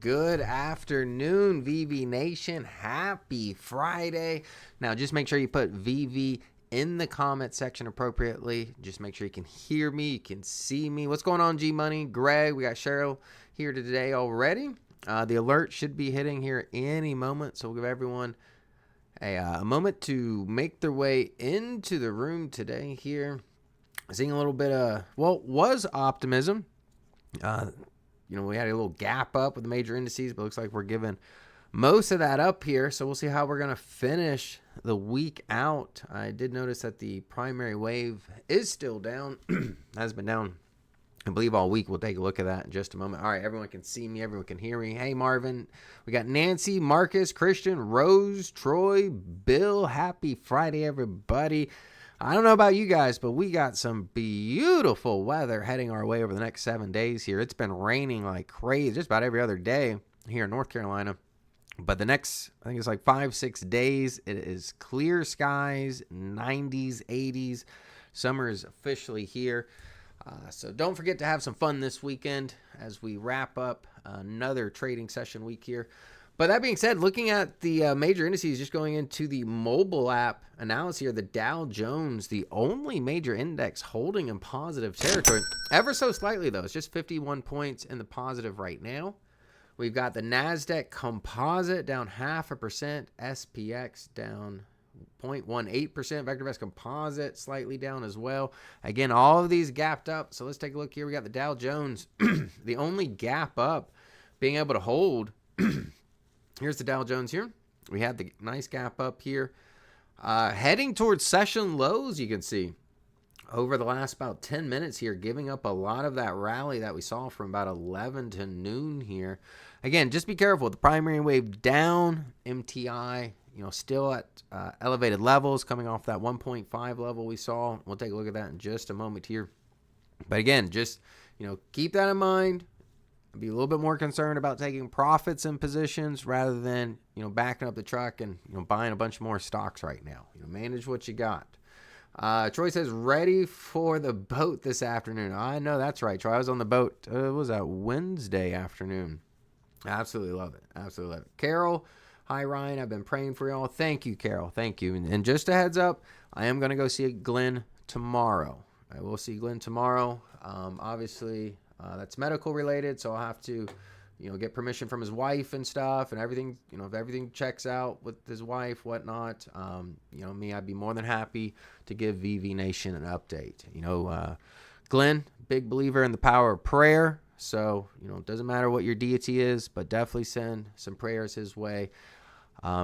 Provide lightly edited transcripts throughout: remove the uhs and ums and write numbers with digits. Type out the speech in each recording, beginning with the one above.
Good afternoon, VV Nation. Happy Friday. Now, just make sure you put VV in the comment section appropriately. Just make sure you can hear me, you can see me. What's going on, G Money? Greg, we got Cheryl here today already. The alert should be hitting here any moment, so we'll give everyone a moment to make their way into the room today here. Seeing a little bit of, was optimism. We had a little gap up with the major indices, but it looks like we're giving most of that up here. So we'll see how we're going to finish the week out. I did notice that the primary wave is still down, has been down, I believe, all week. We'll take a look at that in just a moment. All right, everyone can see me, everyone can hear me. Hey, Marvin. We got Nancy, Marcus, Christian, Rose, Troy, Bill. Happy Friday, everybody. I don't know about you guys, but we got some beautiful weather heading our way over the next 7 days here. It's been raining like crazy just about every other day here in North Carolina. But the next, I think it's like 5-6 days, it is clear skies, 90s, 80s. Summer is officially here. So don't forget to have some fun this weekend as we wrap up another trading session week here. But that being said, looking at the major indices, just going into the mobile app analysis here, the Dow Jones, the only major index holding in positive territory, ever so slightly though. It's just 51 points in the positive right now. We've got the NASDAQ Composite down 0.5%, SPX down 0.18%, VectorVest Composite slightly down as well. Again, all of these gapped up. So let's take a look here. We got the Dow Jones, the only gap up, being able to hold. Here's the Dow Jones here. We had the nice gap up here. Heading towards session lows, you can see, over the last about 10 minutes here, giving up a lot of that rally that we saw from about 11 to noon here. Again, just be careful. The primary wave down, MTI, still at elevated levels, coming off that 1.5 level we saw. We'll take a look at that in just a moment here. But again, just, keep that in mind. Be a little bit more concerned about taking profits in positions rather than, backing up the truck and, buying a bunch more stocks right now. Manage what you got. Troy says, ready for the boat this afternoon. I know that's right, Troy. I was on the boat. What was that, Wednesday afternoon? Absolutely love it. Absolutely love it. Carol, hi, Ryan. I've been praying for y'all. Thank you, Carol. Thank you. And just a heads up, I am going to go see Glenn tomorrow. I will see Glenn tomorrow. Obviously, that's medical related, so I'll have to, get permission from his wife and stuff and everything. If everything checks out with his wife, whatnot, I'd be more than happy to give VV Nation an update. Glenn, big believer in the power of prayer. So, it doesn't matter what your deity is, but definitely send some prayers his way.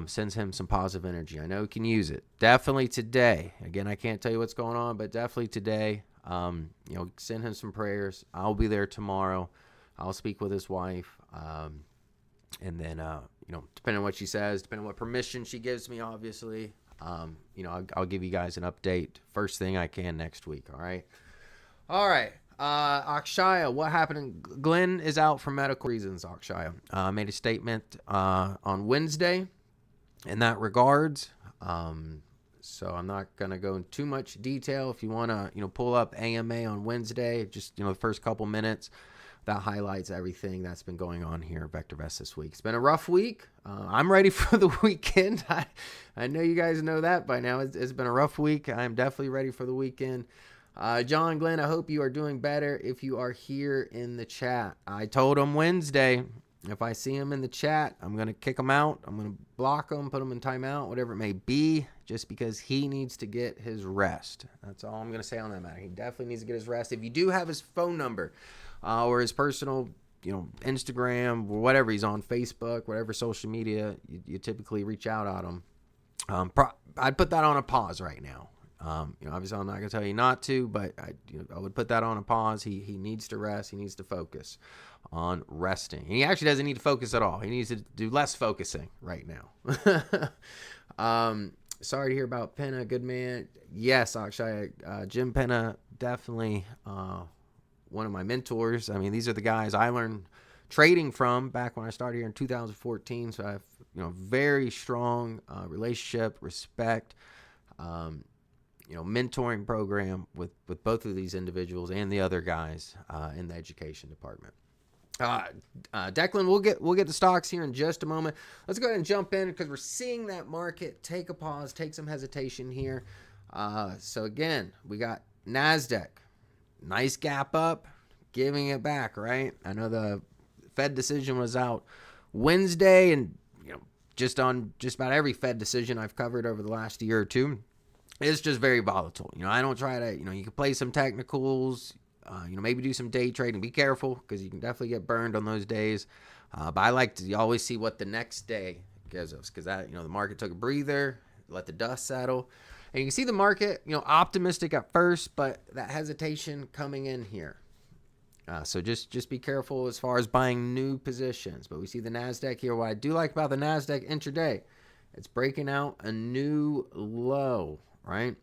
Sends him some positive energy. I know he can use it. Definitely today. Again, I can't tell you what's going on, but definitely today. Send him some prayers. I'll be there tomorrow. I'll speak with his wife. And then, depending on what she says, depending on what permission she gives me, obviously, I'll give you guys an update first thing I can next week. All right. All right. Akshaya, what happened? Glenn is out for medical reasons. Akshaya made a statement on Wednesday in that regards. So I'm not going to go in too much detail. If you want to, pull up AMA on Wednesday, just, the first couple minutes, that highlights everything that's been going on here at VectorVest this week. It's been a rough week. I'm ready for the weekend. I know you guys know that by now. It's been a rough week. I'm definitely ready for the weekend. John Glenn, I hope you are doing better if you are here in the chat. I told him Wednesday, if I see him in the chat, I'm going to kick him out. I'm going to block him, put him in timeout, whatever it may be, just because he needs to get his rest. That's all I'm going to say on that matter. He definitely needs to get his rest. If you do have his phone number or his personal, Instagram or whatever he's on, Facebook, whatever social media, you typically reach out at him. I'd put that on a pause right now. Obviously I'm not going to tell you not to, but I would put that on a pause. He needs to rest. He needs to focus on resting. And he actually doesn't need to focus at all. He needs to do less focusing right now. Sorry to hear about Penna, good man. Yes, Akshay, Jim Penna, definitely one of my mentors. I mean, these are the guys I learned trading from back when I started here in 2014. So I have, very strong relationship, respect, mentoring program with both of these individuals and the other guys in the education department. Declan, we'll get the stocks here in just a moment. Let's go ahead and jump in because we're seeing that market take a pause, take some hesitation here. So again, we got NASDAQ, nice gap up, giving it back, right? I know the Fed decision was out Wednesday, and just about every Fed decision I've covered over the last year or two, it's just very volatile. I don't try to, you can play some technicals, maybe do some day trading. Be careful because you can definitely get burned on those days. But I like to always see what the next day gives us because that, the market took a breather, let the dust settle. And you can see the market, optimistic at first, but that hesitation coming in here. So just be careful as far as buying new positions. But we see the NASDAQ here. What I do like about the NASDAQ intraday, it's breaking out a new low, right?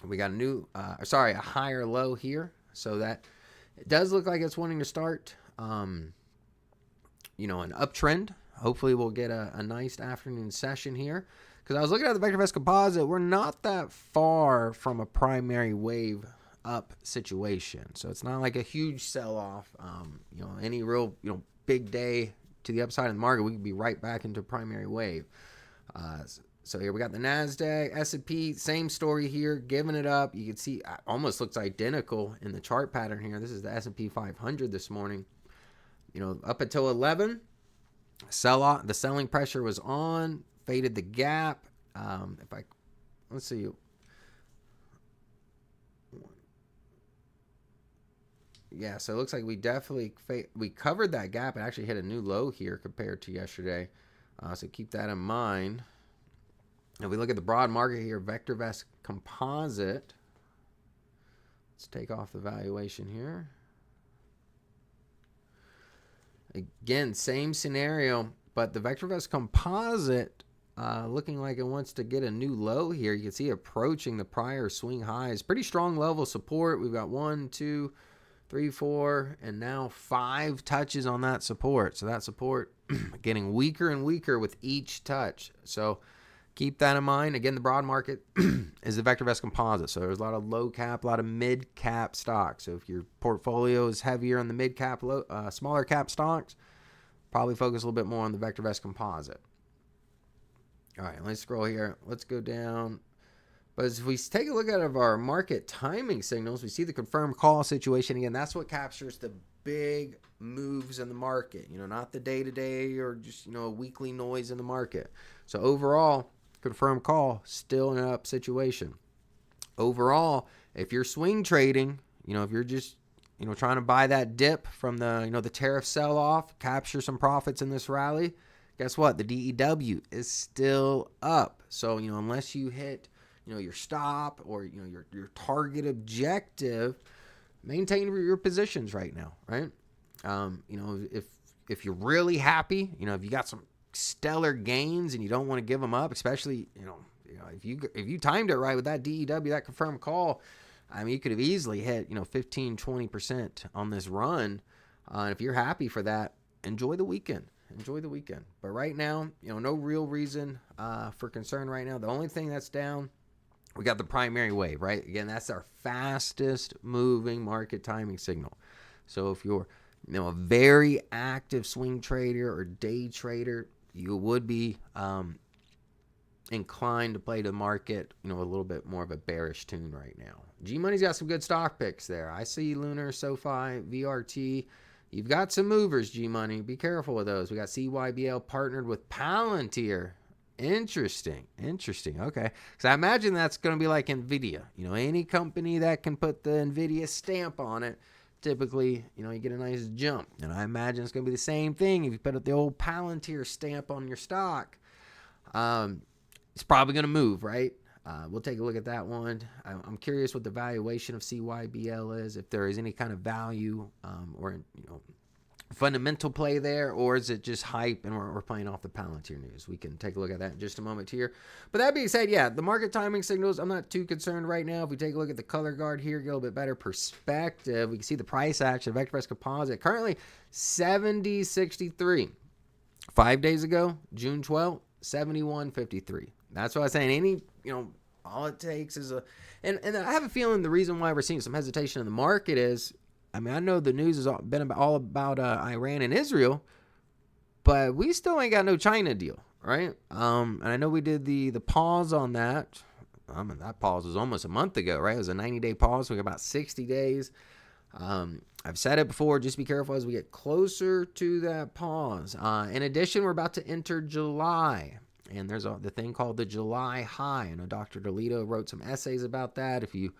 We got a higher low here. So that it does look like it's wanting to start, an uptrend. Hopefully we'll get a nice afternoon session here. Because I was looking at the VectorVest composite, we're not that far from a primary wave up situation. So it's not like a huge sell-off. Any real, big day to the upside of the market, we could be right back into primary wave. So here we got the NASDAQ, S&P, same story here, giving it up. You can see it almost looks identical in the chart pattern here. This is the S&P 500 this morning. Up until 11, sell-off, the selling pressure was on. Faded the gap. Let's see. Yeah, so it looks like we definitely we covered that gap and actually hit a new low here compared to yesterday. So keep that in mind. If we look at the broad market here, VectorVest composite. Let's take off the valuation here. Again, same scenario, but the VectorVest composite looking like it wants to get a new low here. You can see approaching the prior swing highs. Pretty strong level of support. We've got 1, 2, 3, 4, and now 5 touches on that support. So that support getting weaker and weaker with each touch. So keep that in mind. Again, the broad market is the VectorVest composite. So there's a lot of low cap, a lot of mid cap stocks. So if your portfolio is heavier on the mid cap, smaller cap stocks, probably focus a little bit more on the VectorVest composite. All right, let's scroll here. Let's go down. But as we take a look at our market timing signals, we see the confirmed call situation. Again, that's what captures the big moves in the market, not the day-to-day or just, a weekly noise in the market. So overall, confirmed call, still in an up situation. Overall, if you're swing trading, if you're just, trying to buy that dip from the, the tariff sell-off, capture some profits in this rally, guess what? The DEW is still up. So, unless you hit, your stop or, your target objective, maintain your positions right now, right? If you're really happy, if you got some stellar gains and you don't want to give them up, especially, if you timed it right with that DEW, that confirmed call, you could have easily hit, 15, 20% on this run. And if you're happy for that, enjoy the weekend. But right now, no real reason for concern right now. The only thing that's down, we got the primary wave, right? Again, that's our fastest moving market timing signal. So if you're, a very active swing trader or day trader, you would be inclined to play the market, a little bit more of a bearish tune right now. G-Money's got some good stock picks there. I see Lunar, SoFi, VRT. You've got some movers, G-Money. Be careful with those. We got CYBL partnered with Palantir. Interesting. Okay. Because I imagine that's going to be like NVIDIA. Any company that can put the NVIDIA stamp on it, typically, you get a nice jump. And I imagine it's going to be the same thing if you put up the old Palantir stamp on your stock. It's probably going to move, right? We'll take a look at that one. I'm curious what the valuation of CYBL is, if there is any kind of value or fundamental play there, or is it just hype and we're playing off the Palantir news? We can take a look at that in just a moment here. But that being said, yeah, the market timing signals, I'm not too concerned right now. If we take a look at the color guard here, get a little bit better perspective, we can see the price action, VectorVest composite, currently 70.63. 5 days ago, June 12th, 71.53. That's what I was saying. All it takes is and I have a feeling the reason why we're seeing some hesitation in the market is I mean, I know the news has been all about Iran and Israel, but we still ain't got no China deal, right? And I know we did the pause on that. I mean, that pause was almost a month ago, right? It was a 90-day pause. We got about 60 days. I've said it before, just be careful as we get closer to that pause. In addition, we're about to enter July, and there's the thing called the July high. I know Dr. DeLito wrote some essays about that. If you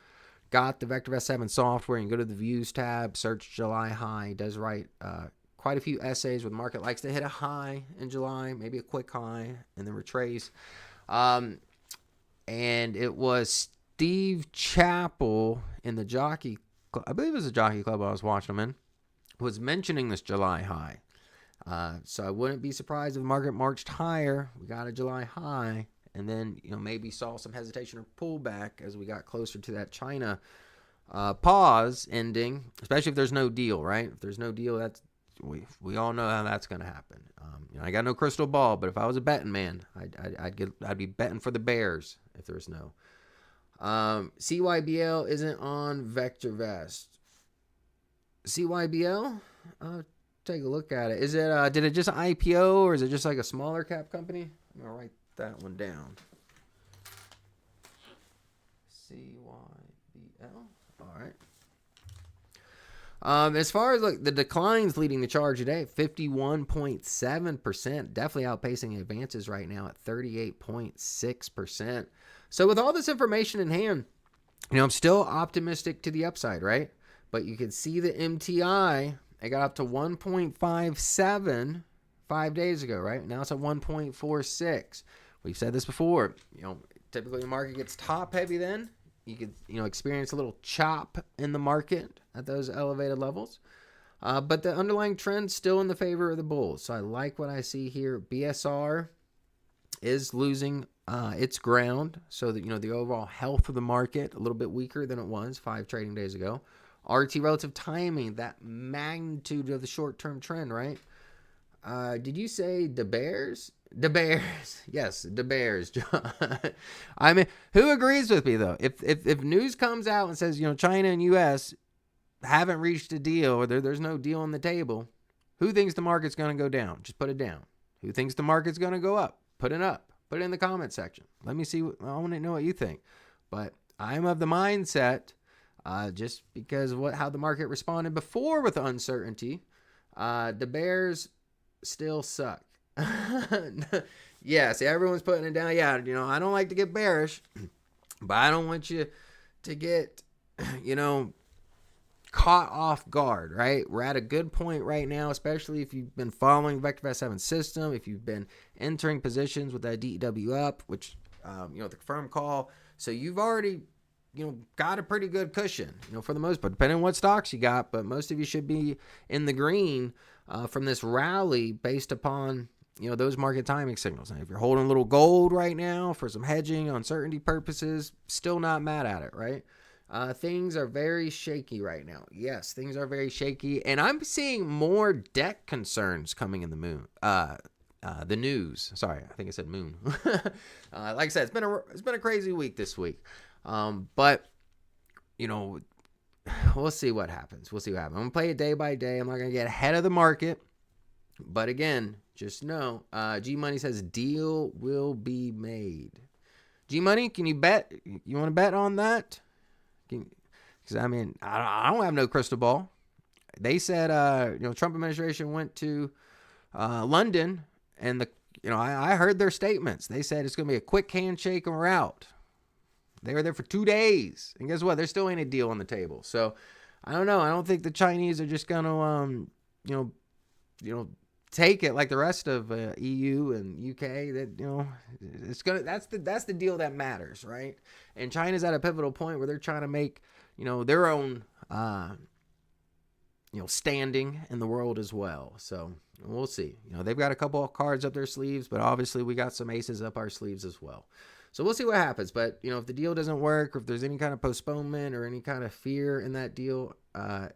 got the VectorVest 7 software and go to the Views tab, search July high. He does write quite a few essays where the market likes to hit a high in July, maybe a quick high, and then retrace. And it was Steve Chappell in the Jockey Club, I believe it was the Jockey Club I was watching him in, was mentioning this July high. So I wouldn't be surprised if the market marched higher. We got a July high, and then maybe saw some hesitation or pullback as we got closer to that China pause ending, especially if there's no deal, right? If there's no deal, that's we all know how that's going to happen. I got no crystal ball, but if I was a betting man, I'd be betting for the Bears if there's no. CYBL isn't on VectorVest. CYBL, take a look at it. Is it did it just IPO, or is it just like a smaller cap company? I'm gonna write that one down. CYBL. All right. As far as the declines leading the charge today, 51.7%, definitely outpacing advances right now at 38.6%. So with all this information in hand, I'm still optimistic to the upside, right? But you can see the MTI, it got up to 1.57 5 days ago, right? Now it's at 1.46. We've said this before. Typically the market gets top heavy then. You could, experience a little chop in the market at those elevated levels. But the underlying trend's still in the favor of the bulls. So I like what I see here. BSR is losing its ground. So that, the overall health of the market, a little bit weaker than it was 5 trading days ago. RT relative timing, that magnitude of the short-term trend, right? Did you say the Bears? The Bears. Yes, the Bears. I mean, who agrees with me, though? If news comes out and says, China and U.S. haven't reached a deal, or there's no deal on the table, who thinks the market's going to go down? Just put it down. Who thinks the market's going to go up? Put it up. Put it in the comment section. Let me see. I want to know what you think. But I'm of the mindset, just because of how the market responded before with uncertainty, the Bears still suck. Yeah, see, everyone's putting it down. Yeah, I don't like to get bearish, but I don't want you to get, caught off guard, right? We're at a good point right now, especially if you've been following VectorVest 7 system, if you've been entering positions with that DEW up, which, the confirm call. So you've already, got a pretty good cushion, for the most part, depending on what stocks you got, but most of you should be in the green from this rally based upon those market timing signals. And if you're holding a little gold right now for some hedging, uncertainty purposes, still not mad at it, right? Things are very shaky right now. Yes, things are very shaky. And I'm seeing more debt concerns coming in the news. Sorry, I think I said moon. Like I said, it's been a crazy week this week. But, we'll see what happens. I'm going to play it day by day. I'm not going to get ahead of the market. But again, just know, G-Money says deal will be made. G-Money, can you bet? You want to bet on that? Because, I don't have no crystal ball. They said, Trump administration went to London, and I heard their statements. They said it's going to be a quick handshake and we're out. They were there for 2 days, and guess what? There still ain't a deal on the table. So I don't know. I don't think the Chinese are just going to, take it like the rest of EU and UK. That it's gonna. That's the deal that matters, right? And China's at a pivotal point where they're trying to make their own standing in the world as well. So we'll see. They've got a couple of cards up their sleeves, but obviously we got some aces up our sleeves as well. So we'll see what happens. But if the deal doesn't work, or if there's any kind of postponement or any kind of fear in that deal,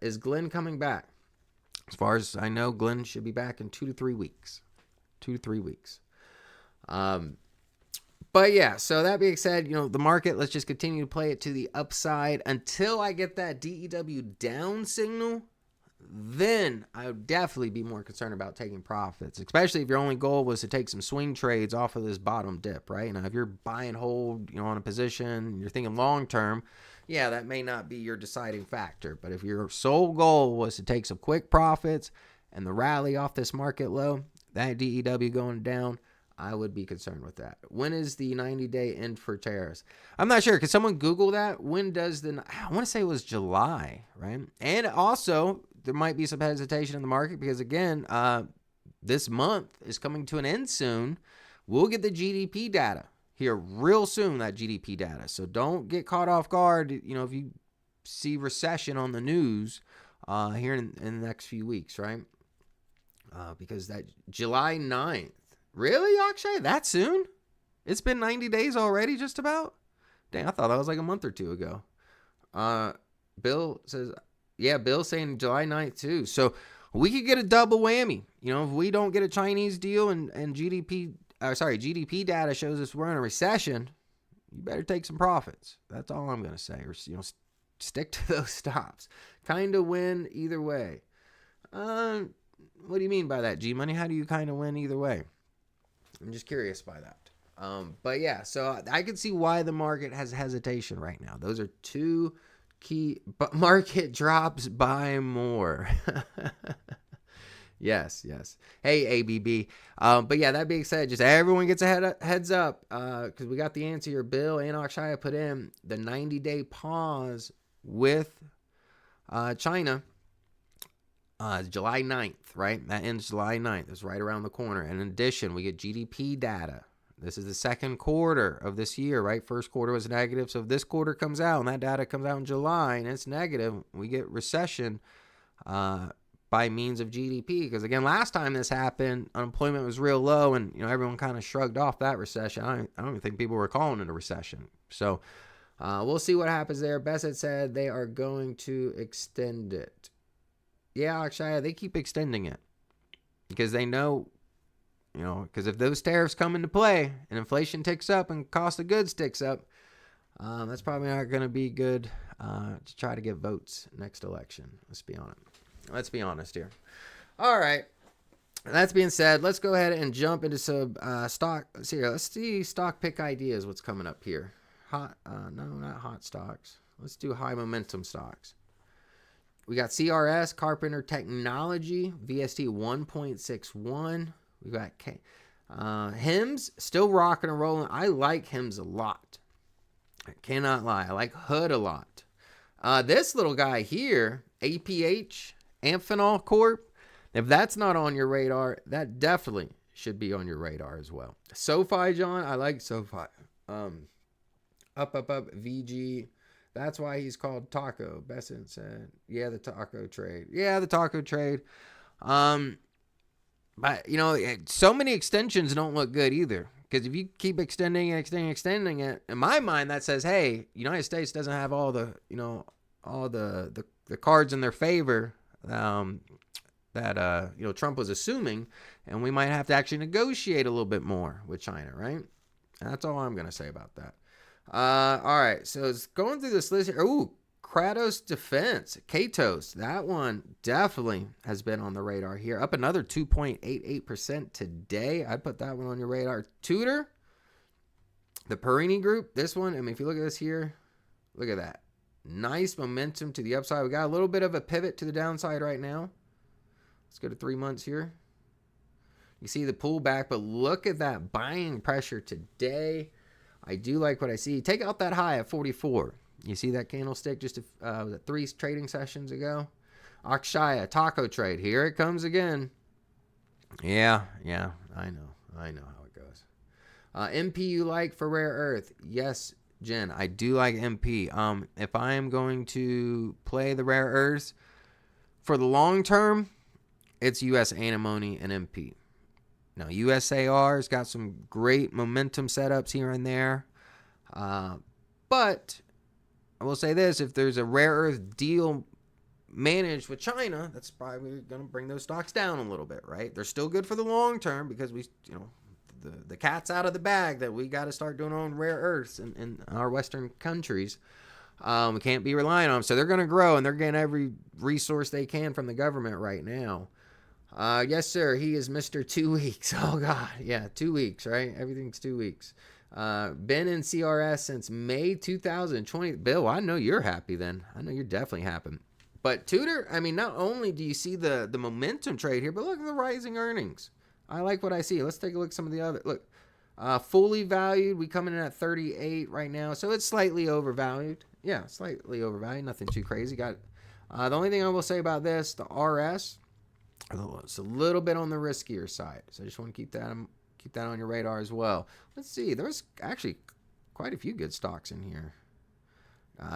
is Glenn coming back? As far as I know, Glenn should be back in 2 to 3 weeks. 2 to 3 weeks. But yeah, so that being said, the market, let's just continue to play it to the upside until I get that DEW down signal. Then I would definitely be more concerned about taking profits, especially if your only goal was to take some swing trades off of this bottom dip, right? Now, if you're buy and hold, on a position, you're thinking long term, yeah, that may not be your deciding factor. But if your sole goal was to take some quick profits and the rally off this market low, that DEW going down, I would be concerned with that. When is the 90-day end for tariffs? I'm not sure. Could someone Google that? When does I want to say it was July, right? And also, there might be some hesitation in the market because, again, this month is coming to an end soon. We'll get the GDP data here real soon, that GDP data. So don't get caught off guard, if you see recession on the news here in the next few weeks, right? Because that July 9th. Really, Akshay? That soon? It's been 90 days already, just about? Dang, I thought that was like a month or two ago. Bill says, yeah, Bill's saying July 9th too. So we could get a double whammy. If we don't get a Chinese deal and GDP data shows us we're in a recession, you better take some profits. That's all I'm going to say. Or, stick to those stops. Kind of win either way. What do you mean by that, G-Money? How do you kind of win either way? I'm just curious by that. But yeah, so I can see why the market has hesitation right now. Those are two key, but market drops by more. Yes. Hey, ABB. But yeah, that being said, just everyone gets a heads up because we got the answer here. Bill and Akshaya put in the 90-day pause with China. July 9th, right? That ends July 9th. It's right around the corner. And in addition, we get GDP data. This is the second quarter of this year, right? First quarter was negative. So if this quarter comes out and that data comes out in July and it's negative, we get recession by means of GDP. Because again, last time this happened, unemployment was real low and everyone kind of shrugged off that recession. I don't even think people were calling it a recession. So we'll see what happens there. Bassett said they are going to extend it. Yeah, Akshaya, they keep extending it because they know, because if those tariffs come into play and inflation ticks up and cost of goods ticks up, that's probably not going to be good to try to get votes next election. Let's be honest here. All right. That being said, let's go ahead and jump into some stock. Let's see stock pick ideas. What's coming up here? No, not hot stocks. Let's do high momentum stocks. We got CRS, Carpenter Technology, VST 1.61. We got HIMS, still rocking and rolling. I like HIMS a lot. I cannot lie. I like Hood a lot. This little guy here, APH, Amphenol Corp. If that's not on your radar, that definitely should be on your radar as well. SoFi, John, I like SoFi. Up, VG. That's why he's called Taco. Besson said, yeah, the taco trade. But, so many extensions don't look good either. Because if you keep extending it, in my mind, that says, hey, United States doesn't have all the, all the cards in their favor that Trump was assuming. And we might have to actually negotiate a little bit more with China, right? And that's all I'm going to say about that. All right, so it's going through this list here. Ooh, Kratos Defense, Katos. That one definitely has been on the radar here. Up another 2.88% today. I'd put that one on your radar. Tudor, the Perini Group. This one, if you look at this here, look at that. Nice momentum to the upside. We got a little bit of a pivot to the downside right now. Let's go to 3 months here. You see the pullback, but look at that buying pressure today. I do like what I see. Take out that high at 44. You see that candlestick just 3 trading sessions ago? Akshaya, taco trade. Here it comes again. Yeah, I know how it goes. MP you like for rare earth? Yes, Jen, I do like MP. If I am going to play the rare earths for the long term, it's US Antimony and MP. Now, USAR's got some great momentum setups here and there. But I will say this, if there's a rare earth deal managed with China, that's probably going to bring those stocks down a little bit, right? They're still good for the long term because the cat's out of the bag that we got to start doing our own rare earths in our Western countries. We can't be relying on them. So they're going to grow, and they're getting every resource they can from the government right now. Yes, sir. He is Mr. 2 weeks. Oh, God. Yeah, 2 weeks, right? Everything's 2 weeks. Been in CRS since May 2020. Bill, I know you're happy then. I know you're definitely happy. But Tudor, I mean, not only do you see the momentum trade here, but look at the rising earnings. I like what I see. Let's take a look at some of the other. Look, fully valued. We coming in at 38 right now, so it's slightly overvalued. Yeah, slightly overvalued. Nothing too crazy. Got the only thing I will say about this, the RS, it's a little bit on the riskier side. So I just want to keep that on your radar as well. Let's see. There's actually quite a few good stocks in here.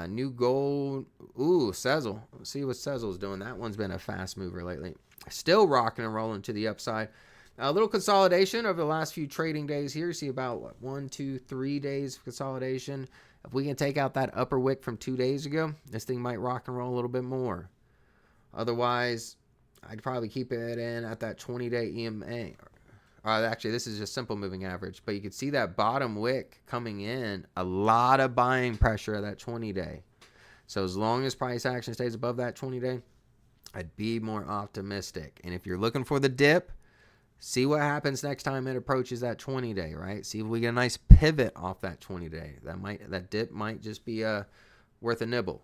New Gold. Ooh, Sezzle. Let's see what Sezzle's doing. That one's been a fast mover lately. Still rocking and rolling to the upside. A little consolidation over the last few trading days here. You see about 1, 2, 3 days of consolidation. If we can take out that upper wick from 2 days ago, this thing might rock and roll a little bit more. Otherwise, I'd probably keep it in at that 20-day EMA. Actually, this is just simple moving average. But you can see that bottom wick coming in. A lot of buying pressure at that 20-day. So as long as price action stays above that 20-day, I'd be more optimistic. And if you're looking for the dip, see what happens next time it approaches that 20-day, right? See if we get a nice pivot off that 20-day. That dip might just be worth a nibble.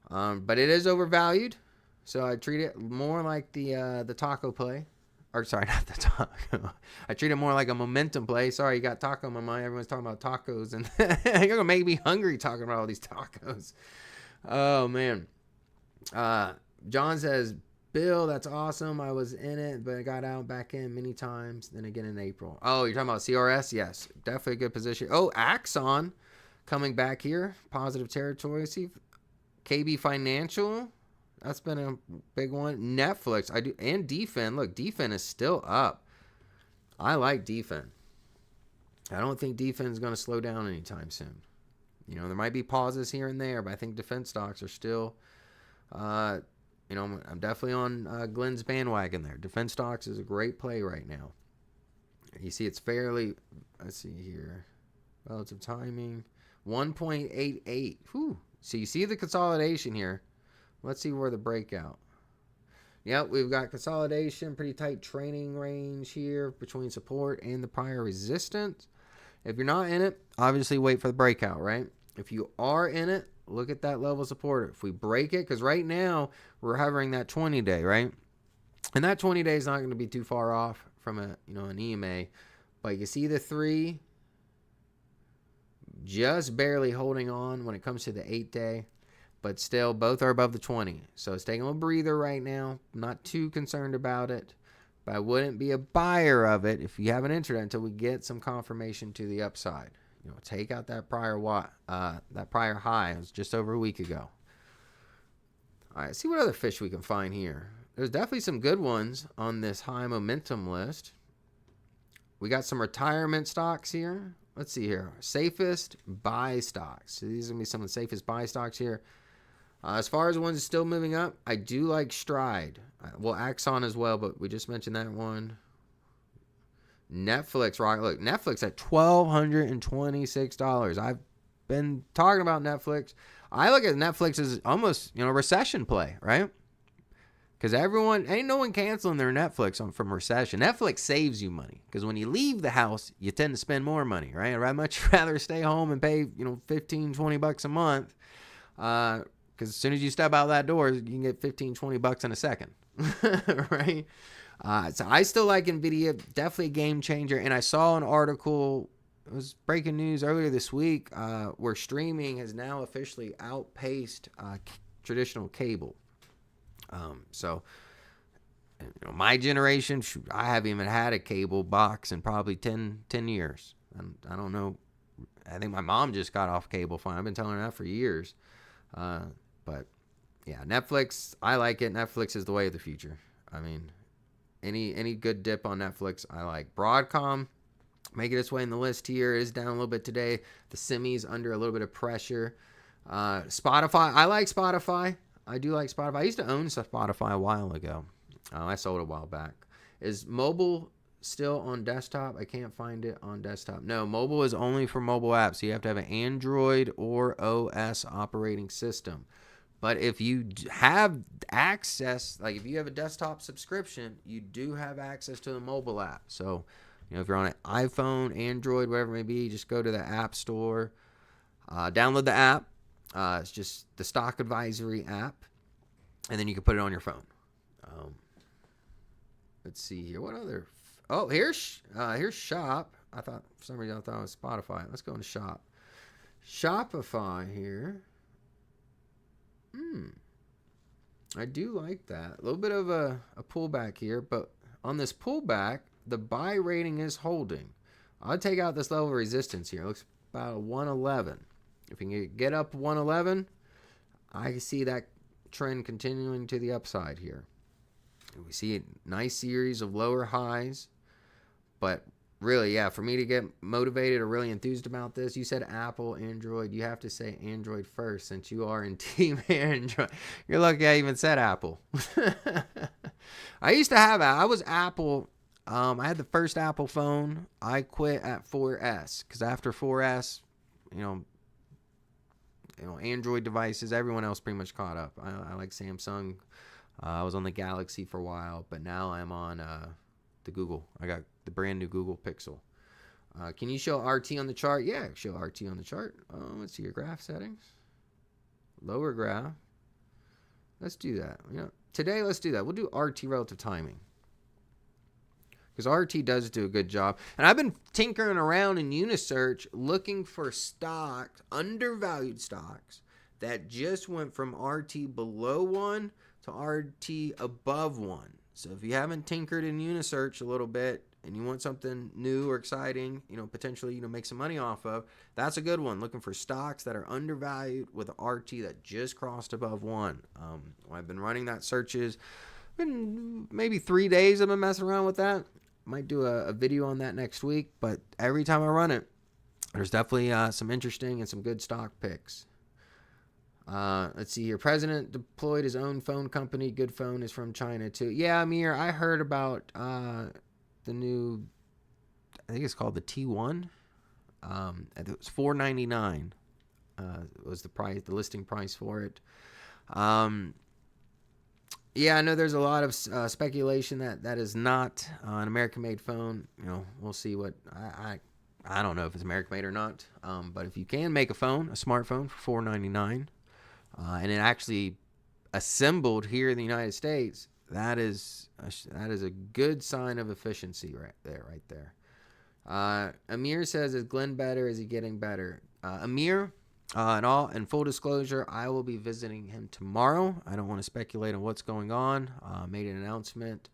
But it is overvalued, so I treat it more like the taco play. Or sorry, not the taco. I treat it more like a momentum play. Sorry, you got taco in my mind. Everyone's talking about tacos, and you're gonna make me hungry talking about all these tacos. Oh man. John says, Bill, that's awesome. I was in it, but I got out back in many times. Then again in April. Oh, you're talking about CRS? Yes, definitely a good position. Oh, Axon coming back here, positive territory. See, KB Financial. That's been a big one. Netflix, I do, and DFIN. Look, DFIN is still up. I like DFIN. I don't think DFIN is going to slow down anytime soon. You know, there might be pauses here and there, but I think defense stocks are still, I'm definitely on Glenn's bandwagon there. Defense stocks is a great play right now. You see, it's fairly, let's see here, relative timing, 1.88. Whew. So you see the consolidation here. Let's see where the breakout. Yep, we've got consolidation, pretty tight training range here between support and the prior resistance. If you're not in it, obviously wait for the breakout, right? If you are in it, look at that level of support. If we break it, because right now we're hovering that 20-day, right? And that 20-day is not going to be too far off from an EMA. But you see the 3 just barely holding on when it comes to the 8-day. But still, both are above the 20. So it's taking a breather right now. I'm not too concerned about it. But I wouldn't be a buyer of it if you haven't entered it until we get some confirmation to the upside. Take out that prior high. It was just over a week ago. All right, see what other fish we can find here. There's definitely some good ones on this high momentum list. We got some retirement stocks here. Let's see here. Safest buy stocks. So these are going to be some of the safest buy stocks here. As far as the ones still moving up, I do like Stride. Well, Axon as well, but we just mentioned that one. Netflix, right? Look, Netflix at $1,226. I've been talking about Netflix. I look at Netflix as almost, a recession play, right? Because ain't no one canceling their Netflix from recession. Netflix saves you money. Because when you leave the house, you tend to spend more money, right? I'd much rather stay home and pay, $15-20 a month. Because as soon as you step out that door, you can get $15-20 in a second, right? So I still like NVIDIA, definitely a game changer. And I saw an article, it was breaking news earlier this week, where streaming has now officially outpaced traditional cable. So my generation, I haven't even had a cable box in probably 10 years. I don't know. I think my mom just got off cable fine. I've been telling her that for years. But yeah, Netflix, I like it. Netflix is the way of the future. I mean, any good dip on Netflix, I like. Broadcom, making its way in the list here, is down a little bit today. The semi's under a little bit of pressure. Spotify, I like Spotify. I do like Spotify. I used to own Spotify a while ago. I sold it a while back. Is mobile still on desktop? I can't find it on desktop. No, mobile is only for mobile apps. So you have to have an Android or OS operating system. But if you have access, like if you have a desktop subscription, you do have access to the mobile app. So, if you're on an iPhone, Android, whatever it may be, just go to the App Store, download the app. It's just the Stock Advisory app, and then you can put it on your phone. Let's see here. What other? Oh, here's Shop. For some reason I thought it was Spotify. Let's go into Shop. Shopify here. I do like that. A little bit of a pullback here, but on this pullback, the buy rating is holding. I'll take out this level of resistance here. It looks about a 111. If you can get up 111, I see that trend continuing to the upside here. We see a nice series of lower highs, but really, yeah, for me to get motivated or really enthused about this, you said Apple, Android. You have to say Android first since you are in Team Android. You're lucky I even said Apple. I used to have I was Apple. I had the first Apple phone. I quit at 4S because after 4S, Android devices, everyone else pretty much caught up. I like Samsung. I was on the Galaxy for a while, but now I'm on the Google. I got the brand new Google Pixel. Can you show RT on the chart? Yeah, show RT on the chart. Let's see your graph settings. Lower graph. Let's do that. Today, let's do that. We'll do RT relative timing. Because RT does do a good job. And I've been tinkering around in Unisearch looking for stocks, undervalued stocks, that just went from RT below 1 to RT above 1. So if you haven't tinkered in Unisearch a little bit and you want something new or exciting, potentially, make some money off of, that's a good one. Looking for stocks that are undervalued with a RT that just crossed above 1. I've been running that searches. Been maybe 3 days I've been messing around with that. Might do a video on that next week, but every time I run it, there's definitely some interesting and some good stock picks. Let's see here. President deployed his own phone company. Good phone is from China too. Yeah, Amir, I heard about the new, I think it's called the T1. It was $499. Was the price, the listing price for it. Yeah, I know there's a lot of speculation that is not an American-made phone. We'll see what I don't know if it's American-made or not. But if you can make a smartphone for $499, and it actually assembled here in the United States, that is a good sign of efficiency right there. Amir says, "Is Glenn better? Is he getting better?" Amir. In full disclosure, I will be visiting him tomorrow. I don't want to speculate on what's going on. Made an announcement.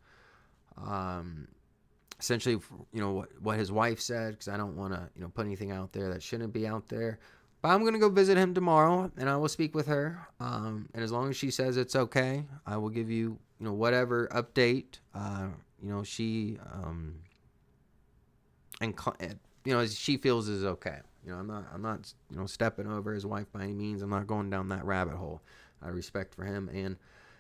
Essentially, what his wife said, because I don't want to, put anything out there that shouldn't be out there. But I'm going to go visit him tomorrow, and I will speak with her. And as long as she says it's okay, I will give you, whatever update, she, as she feels is okay. I'm not stepping over his wife by any means. I'm not going down that rabbit hole. I respect for him and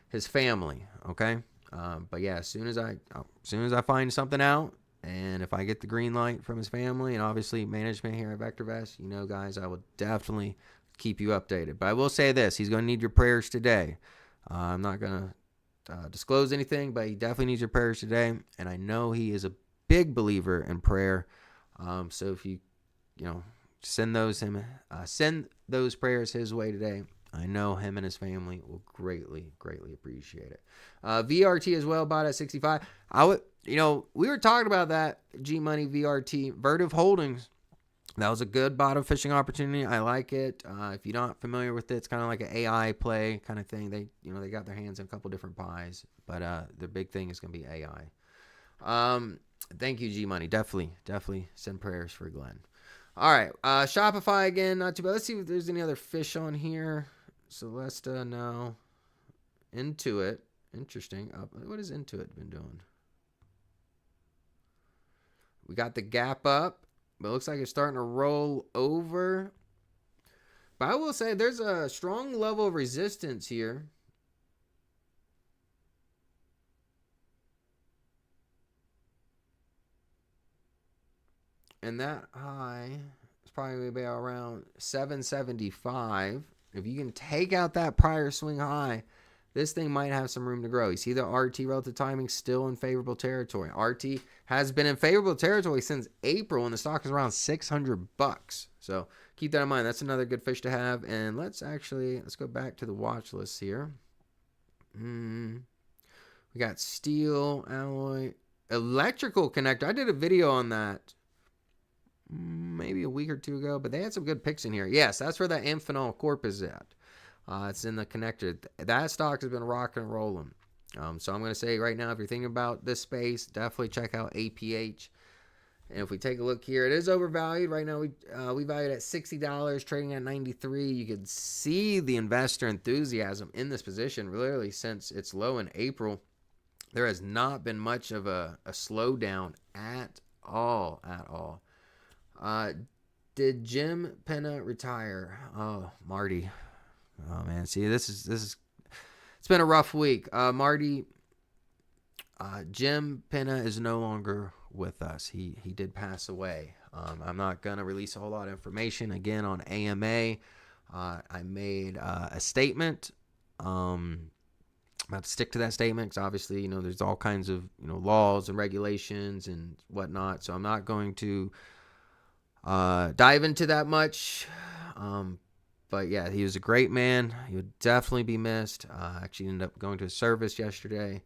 his family. Okay. But yeah, as soon as I find something out, and if I get the green light from his family and obviously management here at VectorVest, guys, I will definitely keep you updated. But I will say this: he's going to need your prayers today. I'm not going to disclose anything, but he definitely needs your prayers today. And I know he is a big believer in prayer. So if you send those prayers his way today, I know him and his family will greatly appreciate it. VRT as well, bought at 65. We were talking about that G Money VRT, Vertiv Holdings. That was a good bottom fishing opportunity. I like it. If you're not familiar with it, it's kind of like an AI play kind of thing. They got their hands in a couple different pies, but the big thing is going to be AI. Thank you, G Money. Definitely send prayers for Glenn. All right, Shopify again, not too bad. Let's see if there's any other fish on here. Celesta, no. Intuit, interesting. What has Intuit been doing? We got the gap up, but it looks like it's starting to roll over. But I will say there's a strong level of resistance here. and that high is probably about around 775. If you can take out that prior swing high, this thing might have some room to grow. You see the RT relative timing still in favorable territory. RT has been in favorable territory since April, and the stock is around $600. So keep that in mind. That's another good fish to have. And let's go back to the watch list here. We got steel, alloy, electrical connector. I did a video on that maybe a week or two ago, but they had some good picks in here. Yes, that's where that Amphenol Corp is at. It's in the connector. That stock has been rocking and rolling. So I'm going to say right now, if you're thinking about this space, definitely check out APH. And if we take a look here, it is overvalued. Right now, we value it at $60, trading at $93. You can see the investor enthusiasm in this position really since its low in April. There has not been much of a slowdown at all. Did Jim Penna retire? Oh, Marty. Oh man, see this is it's been a rough week. Marty, Jim Penna is no longer with us. He did pass away. I'm not gonna release a whole lot of information again on AMA. I made a statement. I'm about to stick to that statement because obviously there's all kinds of laws and regulations and whatnot. So I'm not going to dive into that much. But yeah, he was a great man. He would definitely be missed. Actually ended up going to a service yesterday.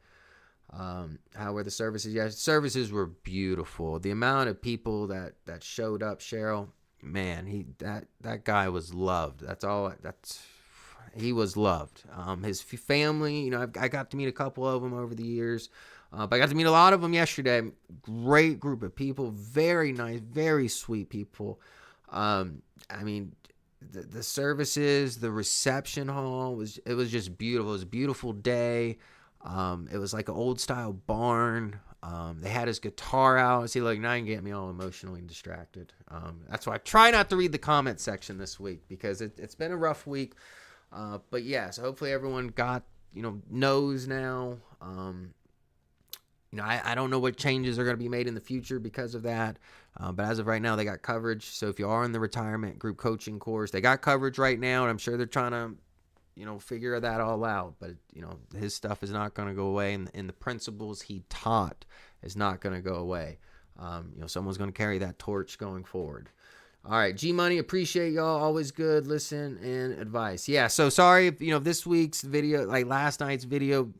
How were the services? Yeah, services were beautiful. The amount of people that showed up, Cheryl, man, that guy was loved. He was loved. His family, I got to meet a couple of them over the years. But I got to meet a lot of them yesterday. Great group of people, very nice, very sweet people. The services, the reception hall was just beautiful. It was a beautiful day. It was like an old style barn. They had his guitar out. See, like now you can get me all emotionally distracted. That's why I try not to read the comment section this week because it's been a rough week. But yeah, so hopefully everyone knows now. I don't know what changes are going to be made in the future because of that. But as of right now, they got coverage. So if you are in the retirement group coaching course, they got coverage right now. And I'm sure they're trying to, figure that all out. But, his stuff is not going to go away. And the principles he taught is not going to go away. Someone's going to carry that torch going forward. All right, G-Money, appreciate y'all. Always good listen and advice. Yeah, so sorry if, this week's video, like last night's video,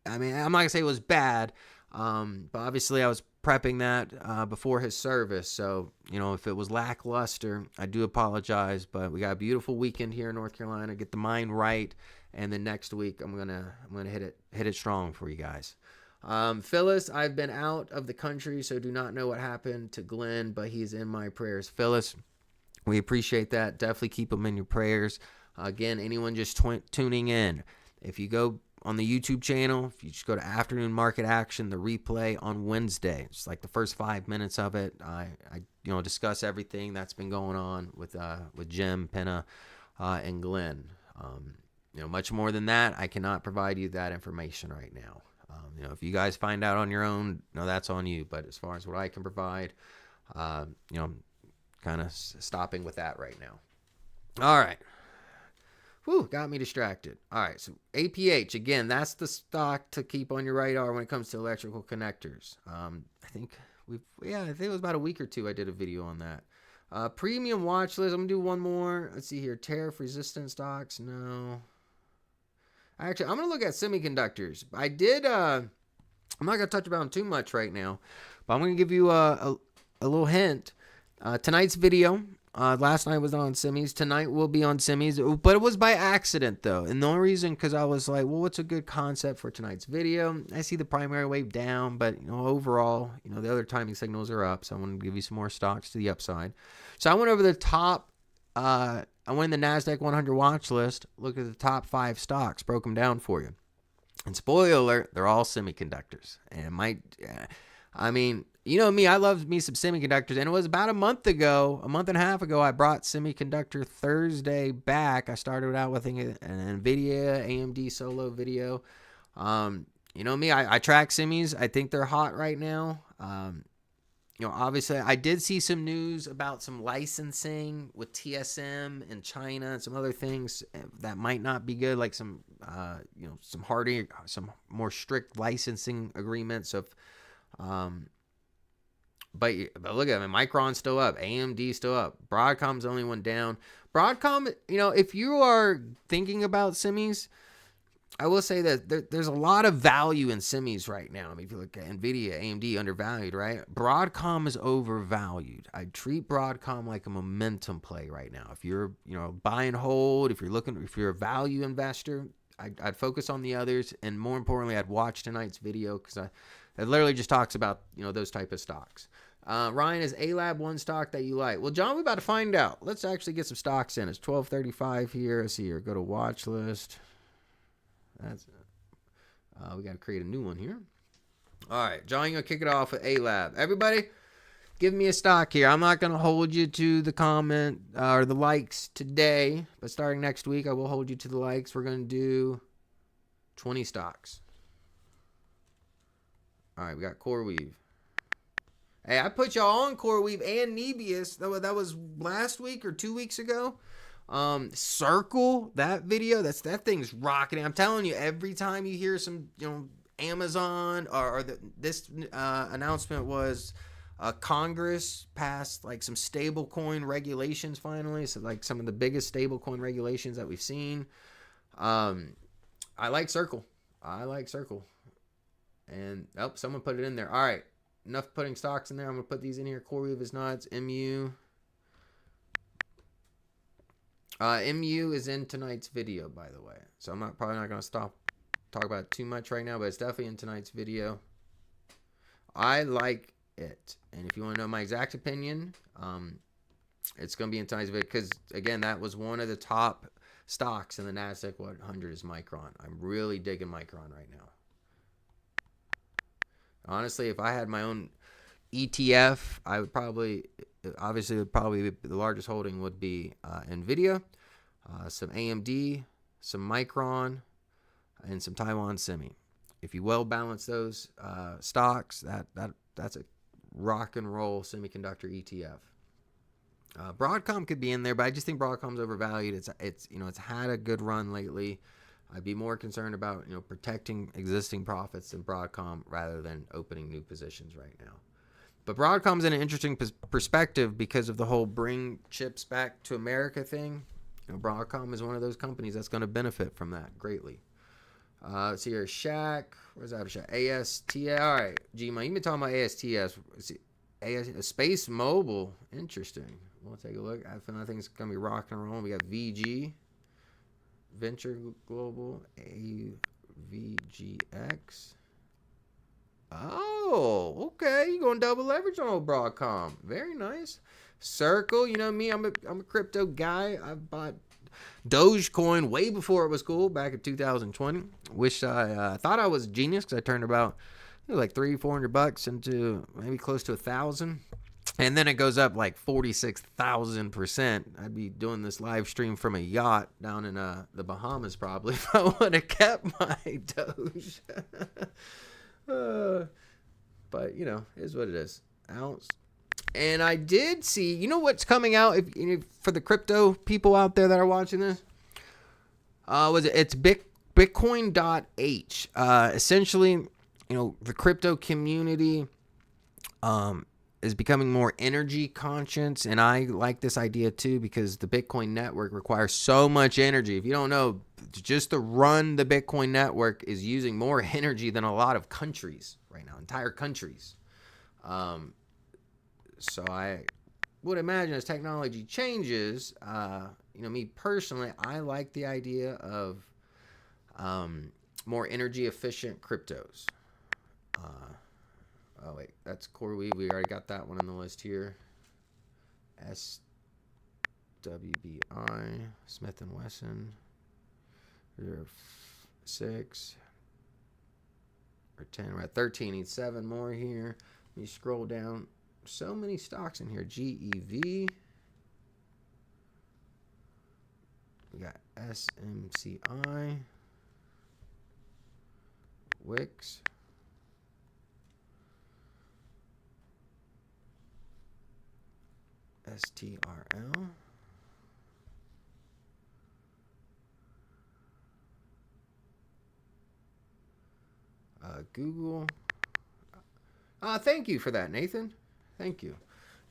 I'm not going to say it was bad. But obviously I was prepping that before his service. So, if it was lackluster, I do apologize. But we got a beautiful weekend here in North Carolina. Get the mind right. And then next week I'm gonna hit it strong for you guys. Phyllis, I've been out of the country, so do not know what happened to Glenn, but he's in my prayers. Phyllis, we appreciate that. Definitely keep him in your prayers. Again, anyone just tuning in, if you go on the YouTube channel, if you just go to Afternoon Market Action, the replay on Wednesday, it's like the first 5 minutes of it. I discuss everything that's been going on with Jim Penna and Glenn. Much more than that, I cannot provide you that information right now. If you guys find out on your own, that's on you. But as far as what I can provide, kind of stopping with that right now. All right. Whew, got me distracted. All right, so APH, again, that's the stock to keep on your radar when it comes to electrical connectors. I think it was about a week or two I did a video on that. Premium watch list, I'm going to do one more. Let's see here, tariff resistant stocks, no. Actually, I'm going to look at semiconductors. I'm not going to touch about them too much right now, but I'm going to give you a little hint. Tonight's video, last night was on semis. Tonight will be on semis, but it was by accident though. And the only reason, because I was like, well, what's a good concept for tonight's video? I see the primary wave down, but overall, the other timing signals are up. So I want to give you some more stocks to the upside. So I went over the top, I went in the NASDAQ 100 watch list, looked at the top 5 stocks, broke them down for you. And spoiler alert, they're all semiconductors. And me, I love me some semiconductors. And it was about a month and a half ago, I brought Semiconductor Thursday back. I started out with an NVIDIA AMD solo video. Me, I track semis. I think they're hot right now. obviously I did see some news about some licensing with TSM in China and some other things that might not be good, like some, some more strict licensing agreements of, but look at it, Micron's still up, AMD's still up, Broadcom's the only one down. Broadcom, if you are thinking about semis, I will say that there's a lot of value in semis right now. I mean, if you look at NVIDIA, AMD, undervalued, right? Broadcom is overvalued. I treat Broadcom like a momentum play right now. If you're, buy and hold, if you're a value investor, I'd focus on the others. And more importantly, I'd watch tonight's video because it literally just talks about, those type of stocks. Ryan, is A-Lab one stock that you like? Well, John, we're about to find out. Let's actually get some stocks in. It's 12:35 here. Let's see here. Go to watch list. That's we got to create a new one here. All right, John, you're going to kick it off with A-Lab. Everybody, give me a stock here. I'm not going to hold you to the comment or the likes today, but starting next week, I will hold you to the likes. We're going to do 20 stocks. All right, we got CoreWeave. Hey, I put y'all on CoreWeave and Nebius. That was last week or 2 weeks ago. Circle, that video, that thing's rocketing. I'm telling you, every time you hear some, Amazon or this announcement was Congress passed like some stable coin regulations finally. So like some of the biggest stable coin regulations that we've seen. I like Circle. And someone put it in there. All right, enough putting stocks in there. I'm gonna put these in here. CoreWeave is nuts. MU. MU is in tonight's video, by the way. So I'm probably not going to talk about it too much right now, but it's definitely in tonight's video. I like it. And if you want to know my exact opinion, it's going to be in tonight's video because, again, that was one of the top stocks in the NASDAQ 100 is Micron. I'm really digging Micron right now. Honestly, if I had my own ETF, I would probably... Obviously, the largest holding would be NVIDIA, some AMD, some Micron, and some Taiwan Semi. If you well balance those stocks, that's a rock and roll semiconductor ETF. Broadcom could be in there, but I just think Broadcom's overvalued. It's had a good run lately. I'd be more concerned about protecting existing profits in Broadcom rather than opening new positions right now. But Broadcom's in an interesting perspective because of the whole bring chips back to America thing. Broadcom is one of those companies that's going to benefit from that greatly. Let's see here. Shack. Where's that? ASTS. All right. G-Man, you've been talking about ASTS. Space Mobile. Interesting. We'll take a look. I think it's going to be rocking and rolling. We got VG. Venture Global. AVGX. Oh, okay. You're going double leverage on old Broadcom. Very nice. Circle, you know me, I'm a crypto guy. I bought Dogecoin way before it was cool back in 2020. Wish I thought I was a genius because I turned about like $300-400 into maybe close to 1,000. And then it goes up like 46,000%. I'd be doing this live stream from a yacht down in the Bahamas probably if I would have kept my Doge. But is what it is. Ounce. And I did see, what's coming out if for the crypto people out there that are watching this? It's Bitcoin.h. Essentially, the crypto community is becoming more energy conscious, and I like this idea too because the Bitcoin network requires so much energy. If you don't know, just to run the Bitcoin network is using more energy than a lot of countries right now, entire countries. So I would imagine as technology changes, me personally, I like the idea of more energy efficient cryptos. Oh wait, that's CoreWeave. We already got that one on the list here. SWBI, Smith & Wesson. 6 or 10. We're at 13. Need 7 more here. Let me scroll down. So many stocks in here. GEV. We got SMCI. Wix. STRL. Google. Thank you for that, Nathan. Thank you.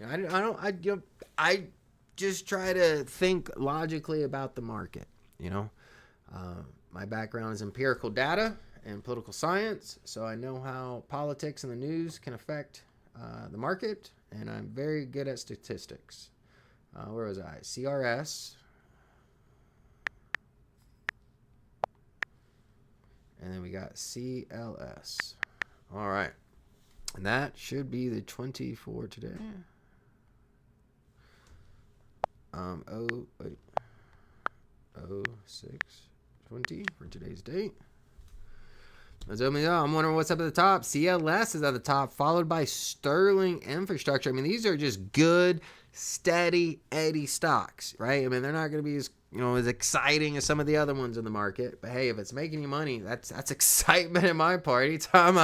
I just try to think logically about the market. My background is empirical data and political science, so I know how politics and the news can affect the market, and I'm very good at statistics. Where was I? CRS. And then we got CLS. All right. And that should be the 20 for today. 06/20 for today's date. I'm wondering what's up at the top. CLS is at the top, followed by Sterling Infrastructure. I mean, these are just good, steady Eddie stocks, right? I mean, they're not going to be as exciting as some of the other ones in the market. But hey, if it's making you money, that's excitement in my part. Anytime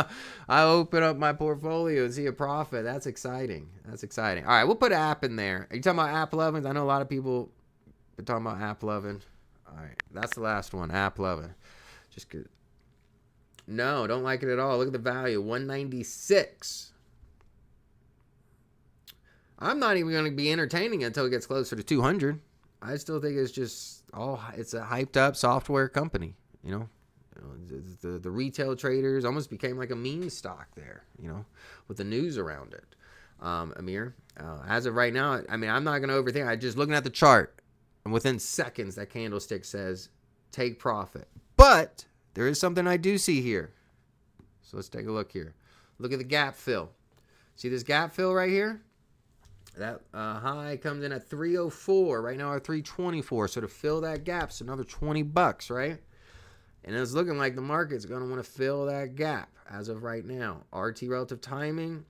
I open up my portfolio and see a profit, that's exciting. That's exciting. All right, we'll put app in there. Are you talking about app 11? I know a lot of people are talking about app 11. All right, that's the last one, app 11. Just good. No, don't like it at all. Look at the value, 196. I'm not even going to be entertaining it until it gets closer to 200. I still think it's just it's a hyped up software company. The retail traders almost became like a meme stock there, with the news around it. Amir, as of right now, I mean, I'm not going to overthink. I'm just looking at the chart, and within seconds, that candlestick says take profit. But there is something I do see here. So let's take a look here. Look at the gap fill. See this gap fill right here? That high comes in at 304. Right now, we're 324. So to fill that gap, it's another $20, right? And it's looking like the market's going to want to fill that gap as of right now. RT relative timing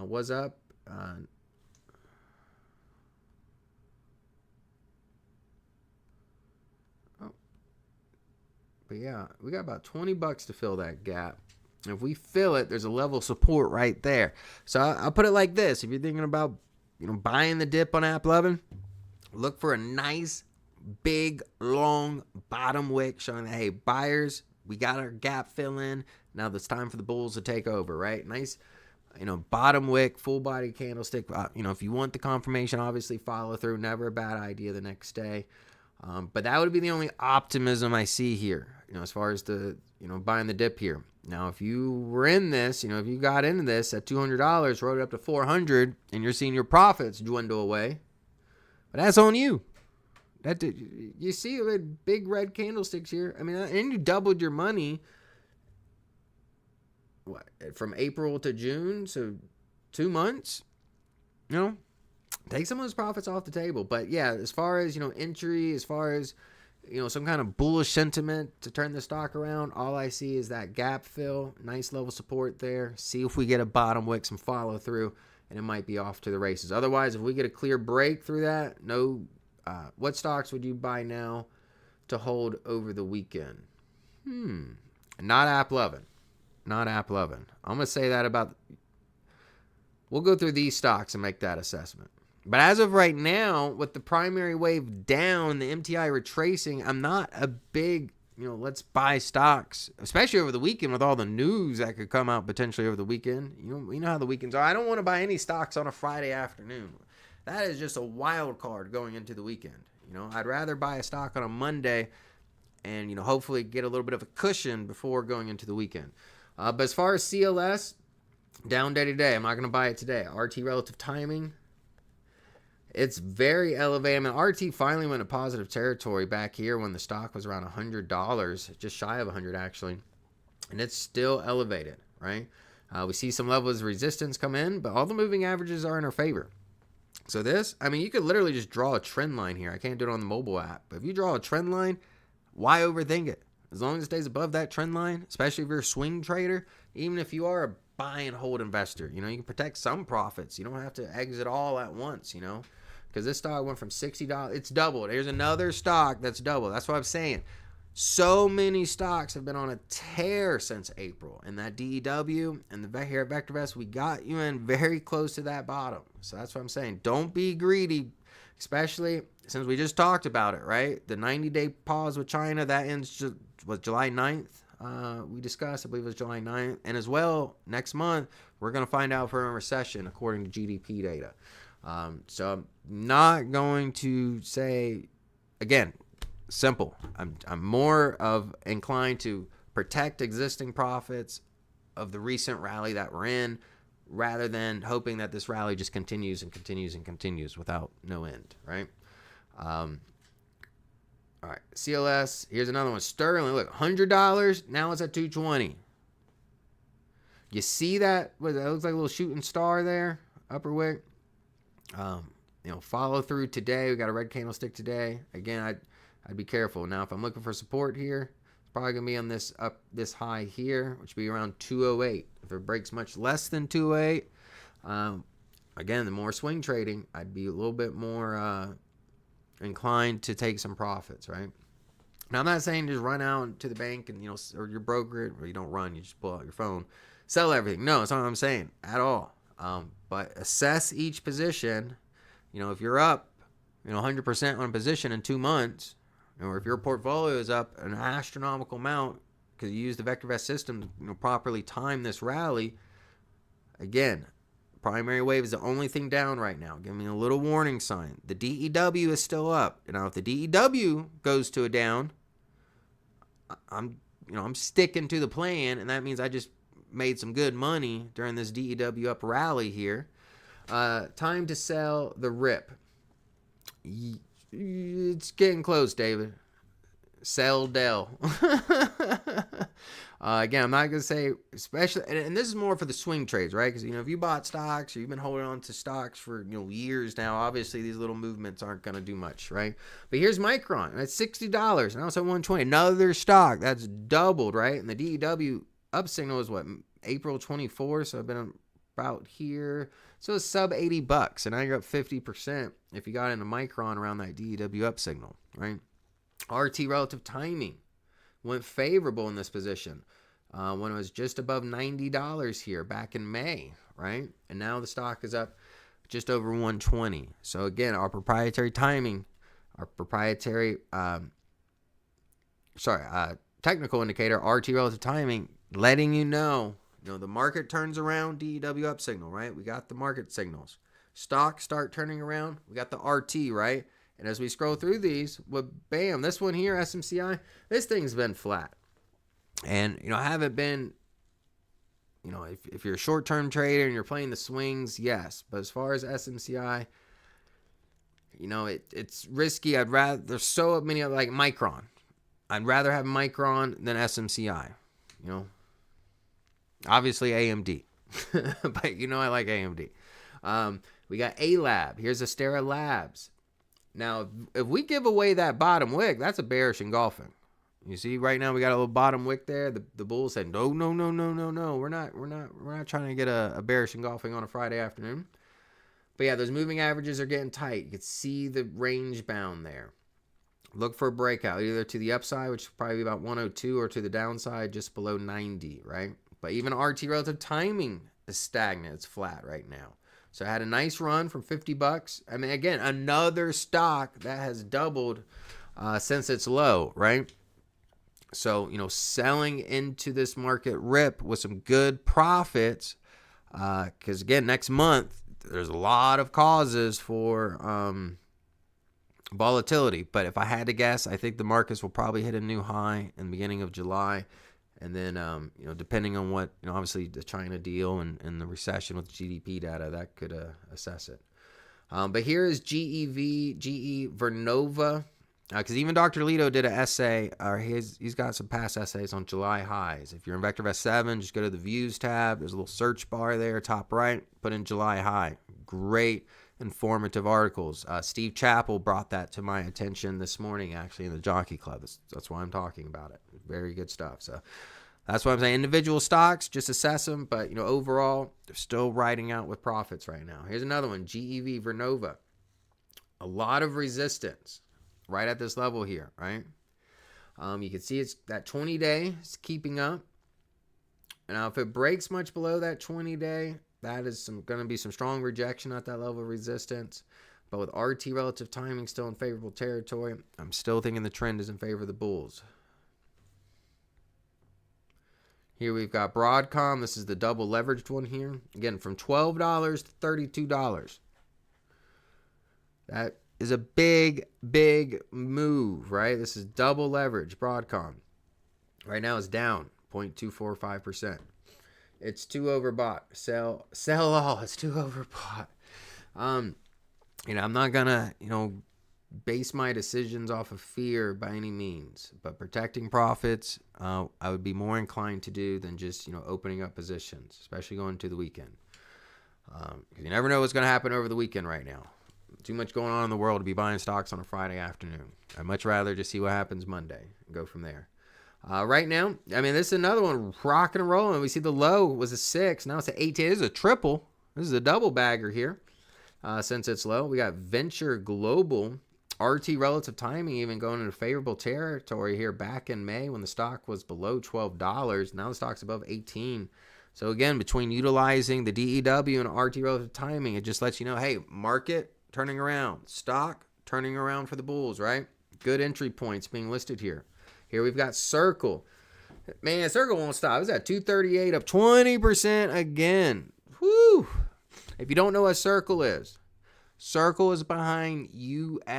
was up. But yeah, we got about $20 to fill that gap. And if we fill it, there's a level of support right there. So I'll put it like this. If you're thinking about buying the dip on app 11, look for a nice, big, long bottom wick showing that, hey, buyers, we got our gap fill in. Now it's time for the bulls to take over, right? Nice, bottom wick, full body candlestick. If you want the confirmation, obviously follow through. Never a bad idea the next day. But that would be the only optimism I see here, as far as the, buying the dip here. Now, if you were in this, if you got into this at $200, wrote it up to $400, and you're seeing your profits dwindle away, but that's on you. You see the big red candlesticks here. I mean, and you doubled your money. What, from April to June, so 2 months. Take some of those profits off the table. But yeah, as far as entry, as far as some kind of bullish sentiment to turn the stock around, all I see is that gap fill, nice level support there. See if we get a bottom wick, some follow through, and it might be off to the races. Otherwise, if we get a clear break through that, what stocks would you buy now to hold over the weekend? Not app 11. Not app 11. I'm going to say that about. We'll go through these stocks and make that assessment. But as of right now, with the primary wave down, the MTI retracing, I'm not a big, let's buy stocks, especially over the weekend with all the news that could come out potentially over the weekend. You know how the weekends are. I don't want to buy any stocks on a Friday afternoon. That is just a wild card going into the weekend. I'd rather buy a stock on a Monday and, hopefully get a little bit of a cushion before going into the weekend. But as far as CLS, down day to day. I'm not going to buy it today. RT relative timing. It's very elevated. I mean, RT finally went to positive territory back here when the stock was around $100, just shy of 100 actually. And it's still elevated, right? We see some levels of resistance come in, but all the moving averages are in our favor. So this, you could literally just draw a trend line here. I can't do it on the mobile app. But if you draw a trend line, why overthink it? As long as it stays above that trend line, especially if you're a swing trader, even if you are a buy and hold investor, you can protect some profits. You don't have to exit all at once, because this stock went from $60. It's doubled. Here's another stock that's doubled. That's what I'm saying. So many stocks have been on a tear since April. And that DEW and the here at VectorVest, we got you in very close to that bottom. So that's what I'm saying. Don't be greedy, especially since we just talked about it, right? The 90-day pause with China, that ends was July 9th. We discussed, I believe it was July 9th. And as well, next month, we're going to find out if we're in a recession according to GDP data. So I'm not going to say, again, simple. I'm more of inclined to protect existing profits of the recent rally that we're in, rather than hoping that this rally just continues and continues and continues without no end, right? All right, CLS. Here's another one. Sterling. Look, $100. Now it's at $220. You see that? What, that looks like a little shooting star there, upper wick. Follow through today. We got a red candlestick today. Again, I'd be careful. Now, if I'm looking for support here, it's probably going to be on this high here, which would be around 208. If it breaks much less than 208, again, the more swing trading, I'd be a little bit more inclined to take some profits, right? Now, I'm not saying just run out to the bank and, or your broker, or you don't run, you just pull out your phone, sell everything. No, that's not what I'm saying at all. But assess each position. If you're up, 100% on a position in 2 months, or if your portfolio is up an astronomical amount because you use the VectorVest system to properly time this rally, again, primary wave is the only thing down right now. Give me a little warning sign. The DEW is still up. Now, if the DEW goes to a down, I'm sticking to the plan, and that means I just made some good money during this DEW up rally here. Time to sell the RIP. It's getting close, David. Sell Dell. Again, I'm not going to say, especially, and this is more for the swing trades, right? Because, if you bought stocks or you've been holding on to stocks for, years now, obviously these little movements aren't going to do much, right? But here's Micron. It's $60. Now it's at $120. Another stock that's doubled, right? And the DEW up signal is what? April 24th. So I've been about here. So it's sub $80. And now you're up 50% if you got into Micron around that DEW up signal, right? RT relative timing went favorable in this position when it was just above $90 here back in May, right? And now the stock is up just over 120. So again, our proprietary timing, our proprietary, technical indicator, RT relative timing, letting you know, the market turns around, DEW up signal, right? We got the market signals. Stocks start turning around, we got the RT, right? And as we scroll through these, well, bam, this one here, SMCI, this thing's been flat. And, I haven't been, if you're a short-term trader and you're playing the swings, yes. But as far as SMCI, it's risky. There's so many, like Micron. I'd rather have Micron than SMCI, Obviously AMD. But, I like AMD. We got A-Lab. Here's Astera Labs. Now, if we give away that bottom wick, that's a bearish engulfing. You see, right now we got a little bottom wick there. The bulls said, no. We're not trying to get a bearish engulfing on a Friday afternoon. But yeah, those moving averages are getting tight. You can see the range bound there. Look for a breakout, either to the upside, which is probably about 102, or to the downside, just below 90, right? But even RT relative timing is stagnant. It's flat right now. So I had a nice run from $50. I mean, again, another stock that has doubled since its low, right? So, selling into this market rip with some good profits, because again, next month, there's a lot of causes for volatility. But if I had to guess, I think the markets will probably hit a new high in the beginning of July. And then, depending on what, obviously the China deal and the recession with GDP data, that could assess it. But here is GE Vernova, because even Dr. Lito did an essay, or he's got some past essays on July highs. If you're in VectorVest 7, just go to the Views tab. There's a little search bar there, top right, put in July high. Great informative articles. Steve Chappell brought that to my attention this morning, actually, in the Jockey Club. That's why I'm talking about it. Very good stuff. So that's what I'm saying. Individual stocks, just assess them. But, overall, they're still riding out with profits right now. Here's another one, GEV Vernova. A lot of resistance right at this level here, right? You can see it's that 20-day is keeping up. Now, if it breaks much below that 20-day, that is going to be some strong rejection at that level of resistance. But with RT relative timing still in favorable territory, I'm still thinking the trend is in favor of the bulls. Here we've got Broadcom. This is the double leveraged one here. Again, from $12 to $32. That is a big, big move, right? This is double leverage, Broadcom. Right now it's down 0.245%. It's too overbought. Sell all. It's too overbought. I'm not gonna, base my decisions off of fear by any means, but protecting profits, I would be more inclined to do than just, opening up positions, especially going to the weekend. You never know what's going to happen over the weekend right now. Too much going on in the world to be buying stocks on a Friday afternoon. I'd much rather just see what happens Monday and go from there. Right now, this is another one rocking and rolling. We see the low was a 6. Now it's an 18. This is a triple. This is a double bagger here. Since it's low, we got Venture Global. RT relative timing even going into favorable territory here back in May when the stock was below $12. Now the stock's above 18. So again, between utilizing the DEW and RT relative timing, it just lets you know, hey, market turning around, stock turning around for the bulls, right? Good entry points being listed here. Here we've got Circle. Man, Circle won't stop. It's at 238, up 20% again. Whew. If you don't know what Circle is behind USDC.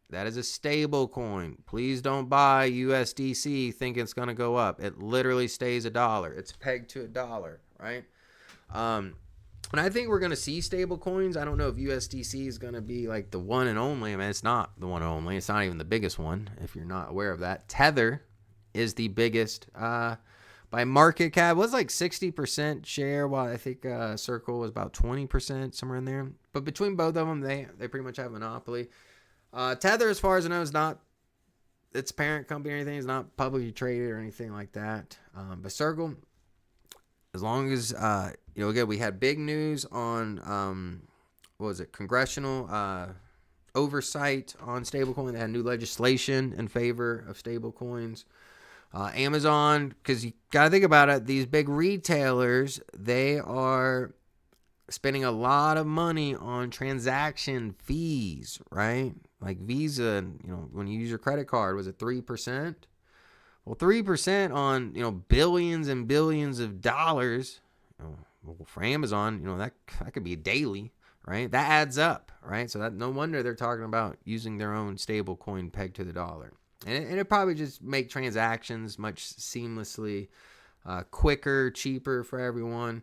That is a stable coin. Please don't buy USDC thinking it's going to go up. It literally stays $1. It's pegged to $1, right? And I think we're going to see stable coins. I don't know if USDC is going to be like the one and only. It's not the one and only. It's not even the biggest one, if you're not aware of that. Tether is the biggest by market cap. It was like 60% share, while I think Circle was about 20%, somewhere in there. But between both of them, they pretty much have a monopoly. Tether, as far as I know, is not its parent company or anything. It's not publicly traded or anything like that. But Circle, as long as, again, we had big news on, congressional oversight on stablecoin. They had new legislation in favor of stablecoins. Amazon, because you got to think about it, these big retailers, they are spending a lot of money on transaction fees, right? Like Visa, when you use your credit card, was it 3%? Well, 3% on, billions and billions of dollars, for Amazon, that could be daily, right? That adds up, right? So that no wonder they're talking about using their own stable coin pegged to the dollar. And it probably just make transactions much seamlessly quicker, cheaper for everyone.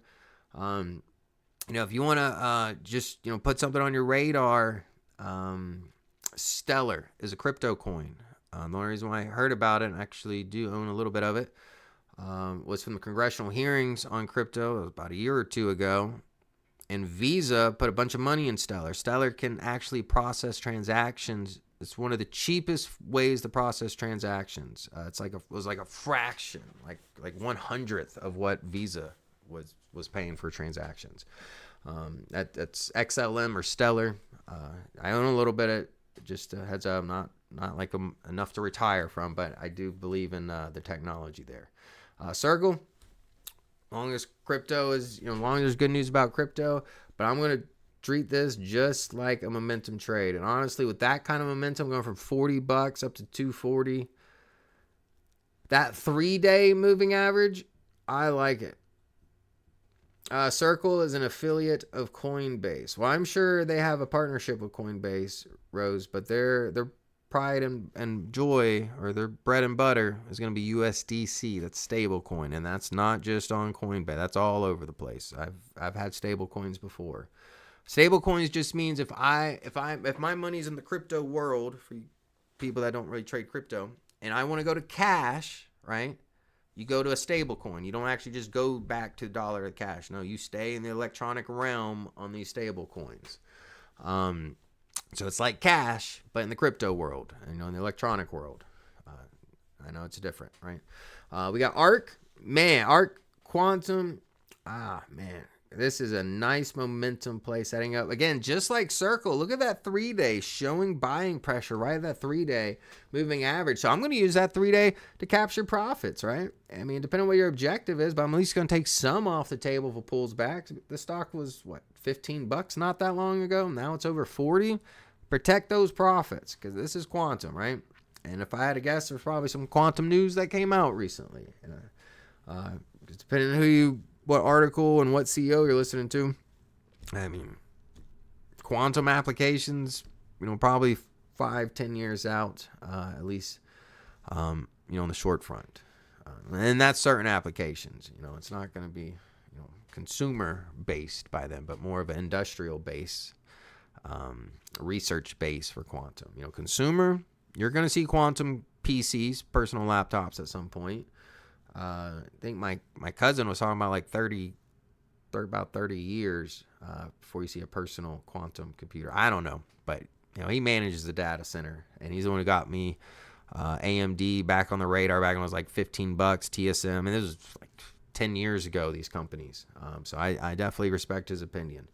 If you want to just put something on your radar, Stellar is a crypto coin. The only reason why I heard about it, and actually do own a little bit of it, was from the congressional hearings on crypto. It was about a year or two ago. And Visa put a bunch of money in Stellar. Stellar can actually process transactions. It's one of the cheapest ways to process transactions. It was like a fraction, like 1/100th of what Visa was paying for transactions. That's XLM or Stellar. I own a little bit of, just a heads up, not like enough to retire from, but I do believe in the technology there. Circle, as long as crypto is, as long as there's good news about crypto, but I'm going to treat this just like a momentum trade. And honestly, with that kind of momentum going from $40 up to $240, that 3-day moving average, I like it. Circle is an affiliate of Coinbase. Well, I'm sure they have a partnership with Coinbase, Rose, but their pride and joy, or their bread and butter, is going to be USDC. That's stable coin, and that's not just on Coinbase. That's all over the place. I've had stable coins before. Stable coins just means if my money's in the crypto world, for people that don't really trade crypto, and I want to go to cash, right? You go to a stable coin. You don't actually just go back to dollar or cash. No, you stay in the electronic realm on these stable coins. So it's like cash, but in the crypto world, in the electronic world. I know it's different, right? We got ARC. Man, ARC Quantum. Man. This is a nice momentum play setting up. Again, just like Circle, look at that 3-day showing buying pressure right at that 3-day moving average. So I'm going to use that 3-day to capture profits, right? I mean, depending on what your objective is, but I'm at least going to take some off the table if it pulls back. The stock was, what, $15 not that long ago? Now it's over 40. Protect those profits because this is quantum, right? And if I had to guess, there's probably some quantum news that came out recently. Depending on what article and what CEO you're listening to. I mean, quantum applications, probably 5-10 years out, at least, in the short front. And that's certain applications. It's not going to be, consumer based by them, but more of an industrial base, research base for quantum. Consumer, you're going to see quantum PCs, personal laptops at some point. I think my cousin was talking about like 30 years before you see a personal quantum computer. I don't know, but he manages the data center, and he's the one who got me AMD back on the radar back when it was like $15. TSM, and this was like 10 years ago. These companies, so I definitely respect his opinion.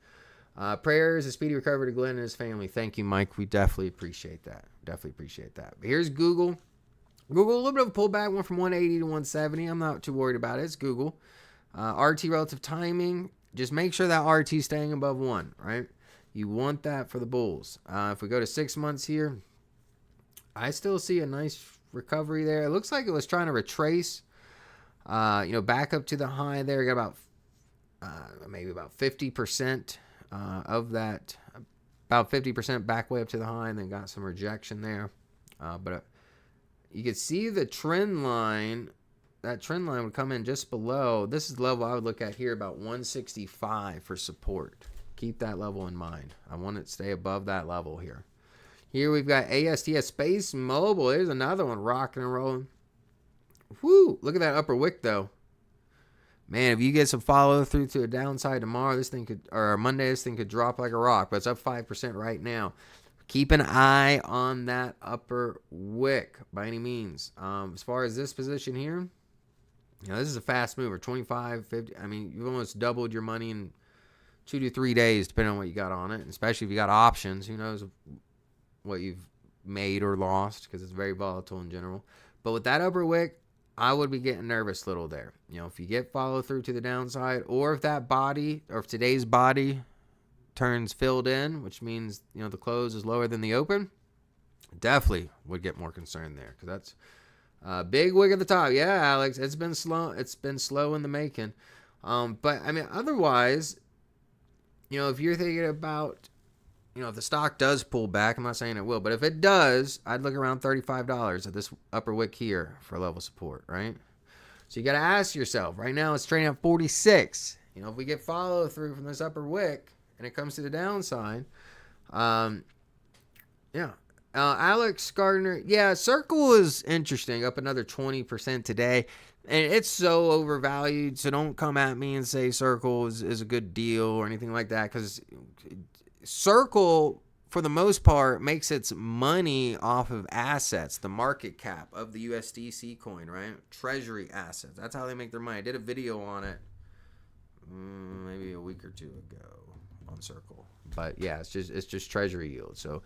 Prayers, a speedy recovery to Glenn and his family. Thank you, Mike. We definitely appreciate that. But here's Google. Google, a little bit of a pullback, went from 180 to 170. I'm not too worried about it. It's Google. RT relative timing, just make sure that RT is staying above 1, right? You want that for the bulls. If we go to 6 months here, I still see a nice recovery there. It looks like it was trying to retrace, back up to the high there. Got about maybe about 50% of that, about 50% back way up to the high, and then got some rejection there. But you can see the trend line. That trend line would come in just below. This is the level I would look at here, about 165 for support. Keep that level in mind. I want it to stay above that level here. Here we've got ASTS Space Mobile. There's another one rocking and rolling. Whoo! Look at that upper wick though. Man, if you get some follow through to a downside tomorrow, or Monday, this thing could drop like a rock. But it's up 5% right now. Keep an eye on that upper wick by any means. As far as this position here, this is a fast mover, 25, 50. I mean, you've almost doubled your money in 2 to 3 days, depending on what you got on it. And especially if you got options, who knows what you've made or lost, because it's very volatile in general. But with that upper wick, I would be getting nervous a little there. If you get follow through to the downside, or if that body, or if today's body turns filled in, which means the close is lower than the open, definitely would get more concerned there, because that's a big wick at the top. Yeah, Alex, it's been slow in the making. But I mean, otherwise, if you're thinking about, if the stock does pull back, I'm not saying it will, but if it does, I'd look around $35 at this upper wick here for level support, right? So you got to ask yourself. Right now, it's trading at 46. If we get follow through from this upper wick and it comes to the downside, Alex Gardner, Circle is interesting, up another 20% today. And it's so overvalued, so don't come at me and say Circle is a good deal or anything like that, because Circle, for the most part, makes its money off of assets, the market cap of the USDC coin, right? Treasury assets. That's how they make their money. I did a video on it maybe a week or two ago on Circle. But yeah, it's just treasury yield. So,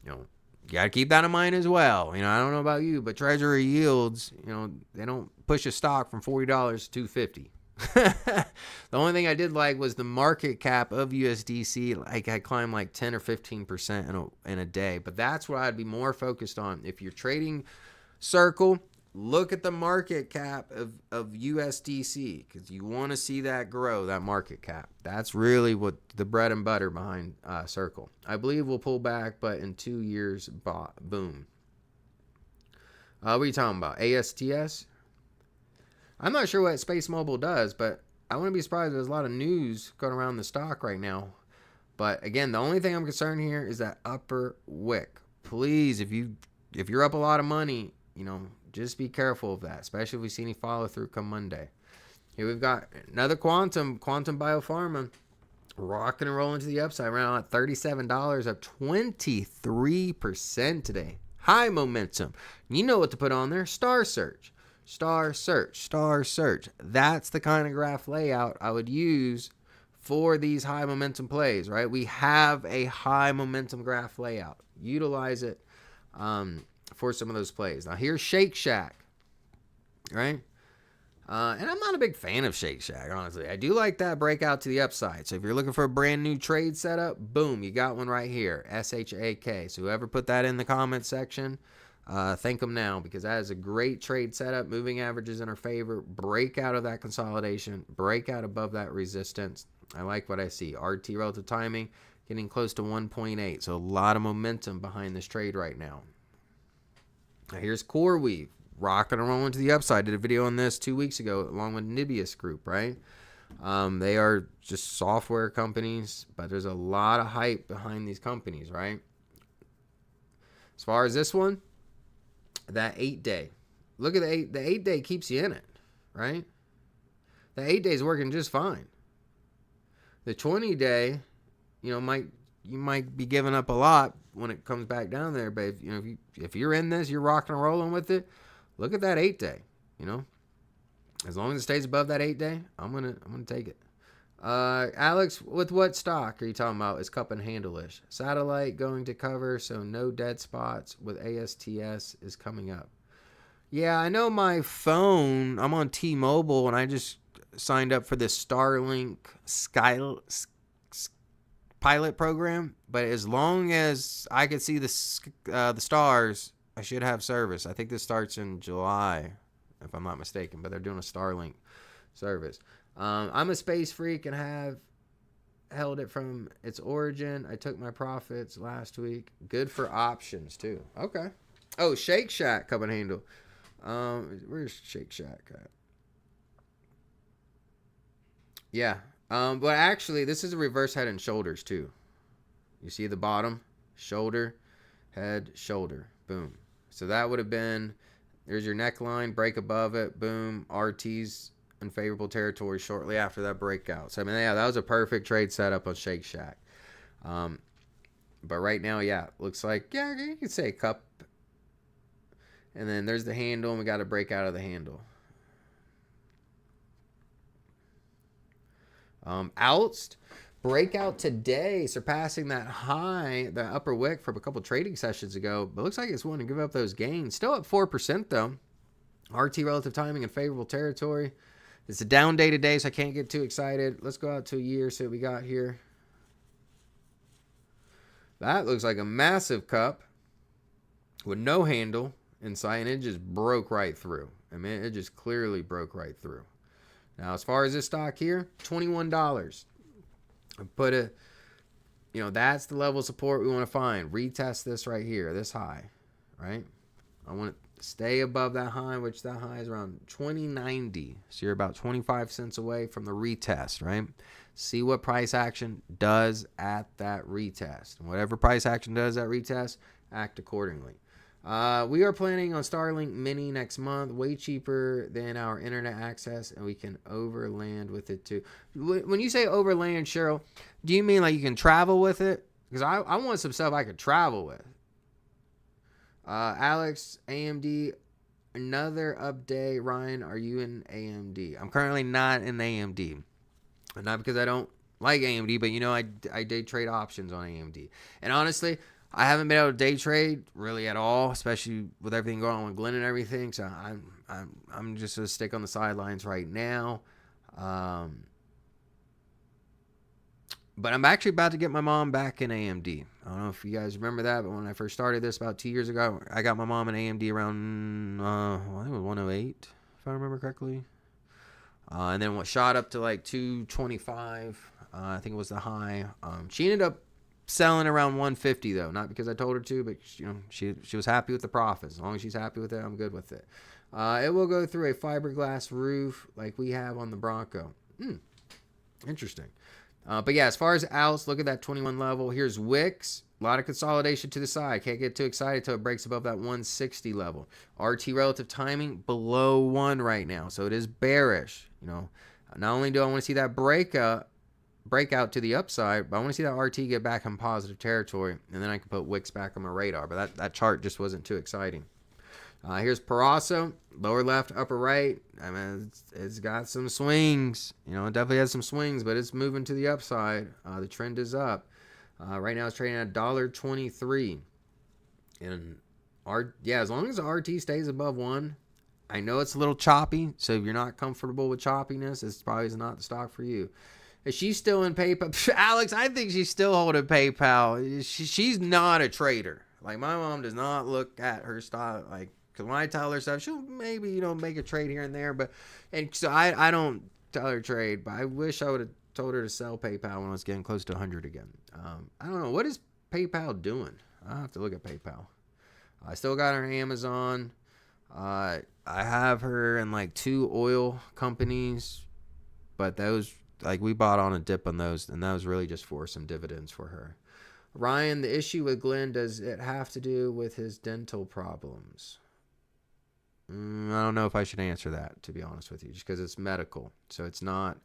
you got to keep that in mind as well. I don't know about you, but treasury yields, they don't push a stock from $40 to $250. The only thing I did like was the market cap of USDC. Like, I climbed like 10 or 15% in a day. But that's what I'd be more focused on. If you're trading Circle, look at the market cap of USDC, because you want to see that grow, that market cap. That's really what the bread and butter behind Circle. I believe we'll pull back, but in 2 years, boom. What are you talking about? ASTS? I'm not sure what Space Mobile does, but I wouldn't be surprised if there's a lot of news going around the stock right now. But again, the only thing I'm concerned here is that upper wick. Please, if you're up a lot of money, just be careful of that, especially if we see any follow through come Monday. Here we've got another quantum biopharma, rocking and rolling to the upside, around at $37, up 23% today. High momentum. You know what to put on there? Star search. That's the kind of graph layout I would use for these high momentum plays, right? We have a high momentum graph layout. Utilize it for some of those plays. Now here's Shake Shack, right? And I'm not a big fan of Shake Shack, honestly. I do like that breakout to the upside. So if you're looking for a brand new trade setup, boom, you got one right here, SHAK. So whoever put that in the comment section, thank them now, because that is a great trade setup. Moving averages in our favor. Break out of that consolidation. Break out above that resistance. I like what I see. RT relative timing getting close to 1.8. So a lot of momentum behind this trade right now. Now here's CoreWeave. Rocking and rolling to the upside. Did a video on this 2 weeks ago along with Nibius Group, right? They are just software companies, but there's a lot of hype behind these companies, right? As far as this one, that 8-day. Look at the 8-day keeps you in it, right? The 8-day is working just fine. The 20-day, you might be giving up a lot when it comes back down there, but if you're in this, you're rocking and rolling with it. Look at that 8-day, as long as it stays above that 8-day, I'm gonna take it. Alex, with what stock are you talking about? Is cup and handle-ish. Satellite going to cover, so no dead spots with ASTS is coming up. Yeah, I know my phone, I'm on T-Mobile, and I just signed up for this Starlink pilot program, but as long as I could see the stars, I should have service. I think this starts in July, if I'm not mistaken, but they're doing a Starlink service. I'm a space freak and have held it from its origin. I took my profits last week. Good for options, too. Okay. Oh, Shake Shack, cup and handle. Where's Shake Shack at? Yeah. But actually, this is a reverse head and shoulders, too. You see the bottom? Shoulder, head, shoulder. Boom. So that would have been, there's your neckline, break above it, boom, RT's unfavorable territory shortly after that breakout. So, I mean, yeah, that was a perfect trade setup on Shake Shack. But right now, yeah, looks like, yeah, you could say cup. And then there's the handle, and we got to break out of the handle. Oust. Breakout today, surpassing that high, the upper wick from a couple trading sessions ago. But looks like it's wanting to give up those gains. Still up 4%, though. RT relative timing in favorable territory. It's a down day today, so I can't get too excited. Let's go out to a year, see what we got here. That looks like a massive cup with no handle inside, and it just broke right through. I mean, it just clearly broke right through. Now, as far as this stock here, $21. I put it, that's the level of support we want to find. Retest this right here, this high, right? I want to stay above that high, which that high is around 20.90. So you're about 25 cents away from the retest, right? See what price action does at that retest. And whatever price action does at retest, act accordingly. We are planning on Starlink Mini next month. Way cheaper than our internet access, and we can overland with it too. When you say overland, Cheryl, do you mean like you can travel with it? Because I want some stuff I could travel with. Alex, AMD, another update. Ryan, are you in AMD? I'm currently not in AMD. Not because I don't like AMD, but I day trade options on AMD. And honestly, I haven't been able to day trade really at all, especially with everything going on with Glenn and everything. So I'm just gonna stick on the sidelines right now. But I'm actually about to get my mom back in AMD. I don't know if you guys remember that, but when I first started this about 2 years ago, I got my mom in AMD around I think it was 108, if I remember correctly. And then what shot up to like 225. I think it was the high. She ended up selling around 150 though, not because I told her to, but she was happy with the profits. As long as she's happy with it, I'm good with it. It will go through a fiberglass roof like we have on the Bronco. Interesting. But yeah, as far as outs, look at that 21 level. Here's wicks. A lot of consolidation to the side. Can't get too excited till it breaks above that 160 level. RT relative timing below 1 right now, so it is bearish. Not only do I want to see that breakout to the upside, but I want to see that RT get back in positive territory, and then I can put wicks back on my radar. But that chart just wasn't too exciting. Here's Perasso, lower left, upper right. I mean, it's got some swings. It definitely has some swings, but it's moving to the upside. The trend is up. Right now it's trading at $1.23. And as long as the RT stays above 1, I know it's a little choppy. So if you're not comfortable with choppiness, it's probably not the stock for you. Is she still in PayPal? Alex, I think she's still holding PayPal. She's not a trader. Like, my mom does not look at her stock like, because when I tell her stuff, she'll maybe, make a trade here and there. And so I don't tell her trade, but I wish I would have told her to sell PayPal when I was getting close to 100 again. I don't know. What is PayPal doing? I'll have to look at PayPal. I still got her Amazon. I have her in like 2 oil companies, but those, like, we bought on a dip on those, and that was really just for some dividends for her. Ryan, the issue with Glenn, does it have to do with his dental problems? I don't know if I should answer that, to be honest with you, just because it's medical. So it's not.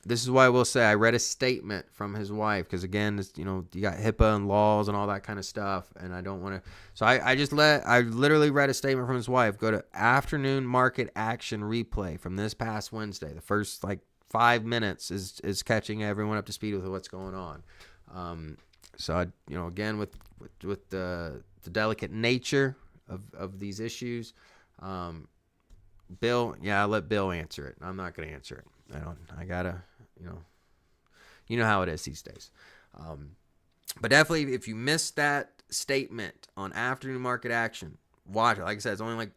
This is why I will say I read a statement from his wife, because again, it's, you got HIPAA and laws and all that kind of stuff, and I don't want to. So I literally read a statement from his wife. Go to afternoon market action replay from this past Wednesday. The first 5 minutes is catching everyone up to speed with what's going on. So again, with the delicate nature of these issues, Bill, I'll let Bill answer it. I'm not going to answer it. I gotta, you know how it is these days. But definitely, if you missed that statement on afternoon market action, watch it. Like I said, it's only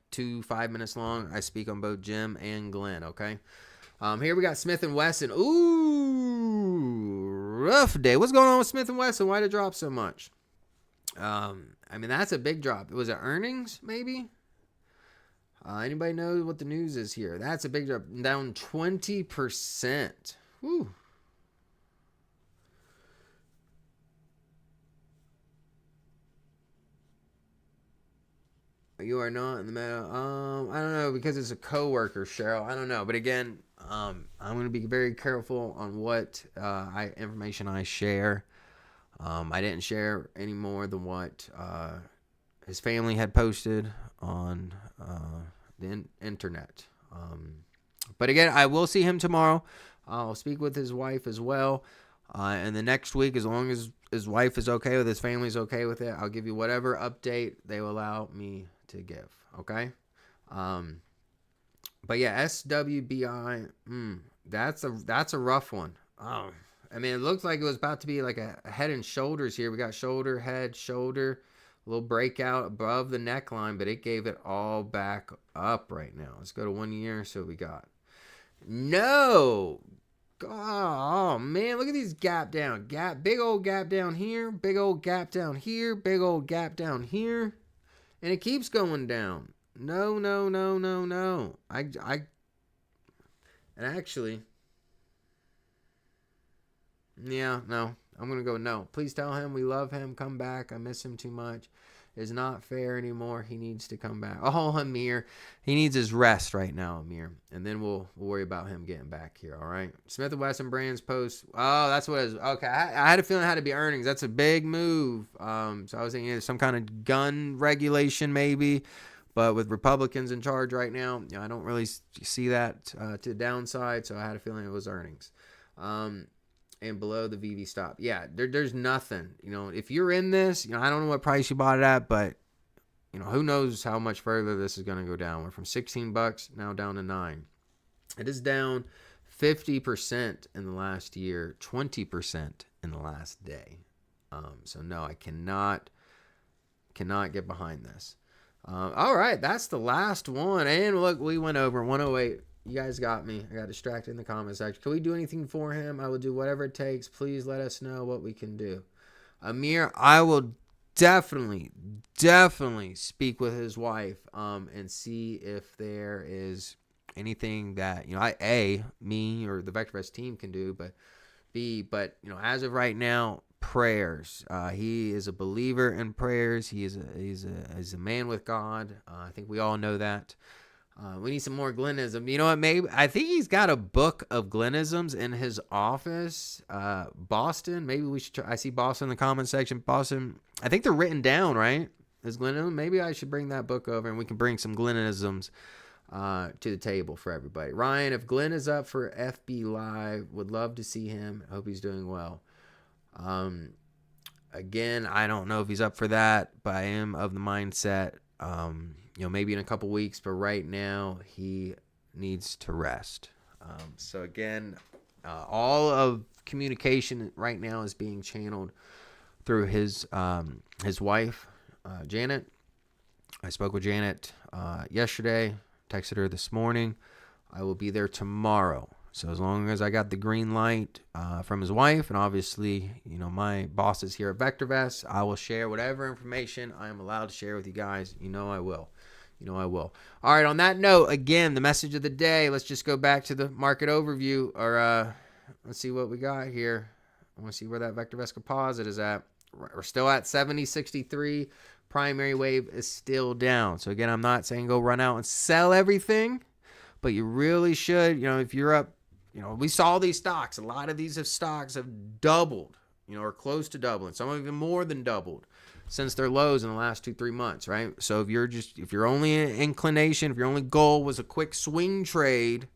5 minutes long. I speak on both Jim and Glenn. Okay. Here we got Smith & Wesson. Ooh, rough day. What's going on with Smith & Wesson? Why did it drop so much? That's a big drop. Was it earnings, maybe? Anybody know what the news is here? That's a big drop. Down 20%. Whew. You are not in the middle. I don't know, because it's a coworker, Cheryl. I don't know. But again, I'm going to be very careful on what information I share. I didn't share any more than what his family had posted on the internet. But again, I will see him tomorrow. I'll speak with his wife as well. And the next week, as long as his wife is okay with it, his family's okay with it, I'll give you whatever update they will allow me to give. Okay? But yeah, SWBI, that's a rough one. Oh, it looked like it was about to be like a head and shoulders here. We got shoulder, head, shoulder, a little breakout above the neckline, but it gave it all back up right now. Let's go to 1 year. So we got no. Oh man, look at these gap down. Big old gap down here, big old gap down here, big old gap down here. And it keeps going down. No. No. I'm going to go no. Please tell him we love him. Come back. I miss him too much. It's not fair anymore. He needs to come back. Oh, Amir. He needs his rest right now, Amir. And then we'll worry about him getting back here, all right? Smith & Wesson Brands post. Oh, that's what it is. Okay, I had a feeling it had to be earnings. That's a big move. So I was thinking some kind of gun regulation maybe. But with Republicans in charge right now, I don't really see that to the downside. So I had a feeling it was earnings. And below the VV stop. Yeah, there's nothing. If you're in this, I don't know what price you bought it at, but, who knows how much further this is going to go down. We're from $16 now down to $9. It is down 50% in the last year, 20% in the last day. So no, I cannot get behind this. All right, that's the last one. And look, we went over 108. You guys got me. I got distracted in the comment section. Can we do anything for him? I will do whatever it takes. Please let us know what we can do. Amir, I will definitely speak with his wife and see if there is anything that, me or the VectorVest team can do, but as of right now, prayers. He is a believer in prayers. He's a man with God. I think we all know that. We need some more Glennism. You know what? Maybe I think he's got a book of Glennisms in his office. Boston. Maybe we should try. I see Boston in the comment section. Boston. I think they're written down, right? is Glennism. Maybe I should bring that book over and we can bring some Glennisms to the table for everybody. Ryan, if Glenn is up for FB Live, would love to see him. Hope he's doing well. Again, I don't know if he's up for that, but I am of the mindset, maybe in a couple weeks, but right now he needs to rest. So again, all of communication right now is being channeled through his wife, Janet. I spoke with Janet yesterday, texted her this morning. I will be there tomorrow. So as long as I got the green light from his wife, and obviously, my bosses here at VectorVest, I will share whatever information I am allowed to share with you guys. I will. All right, on that note, again, the message of the day, let's just go back to the market overview, or let's see what we got here. I want to see where that VectorVest composite is at. We're still at 70.63. Primary wave is still down. So again, I'm not saying go run out and sell everything, but you really should, if you're up, we saw these stocks. A lot of these stocks have doubled, or close to doubling. Some even more than doubled since their lows in the last 2-3 months, right? So if your only inclination, if your only goal was a quick swing trade,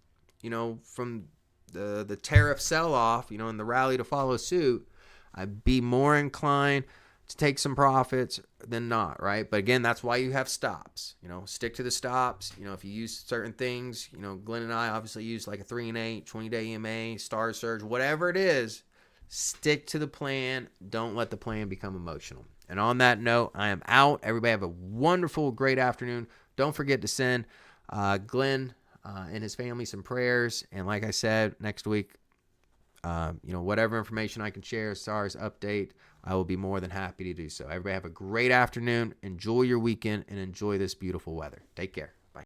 from the tariff sell-off, and the rally to follow suit, I'd be more inclined to take some profits than not, right? But again, that's why you have stops. Stick to the stops. If you use certain things, Glenn and I obviously use like a 3 and 8, 20-day EMA, star surge, whatever it is. Stick to the plan. Don't let the plan become emotional. And on that note, I am out. Everybody have a wonderful, great afternoon. Don't forget to send Glenn and his family some prayers. And like I said, next week, whatever information I can share as far as update, I will be more than happy to do so. Everybody have a great afternoon. Enjoy your weekend and enjoy this beautiful weather. Take care.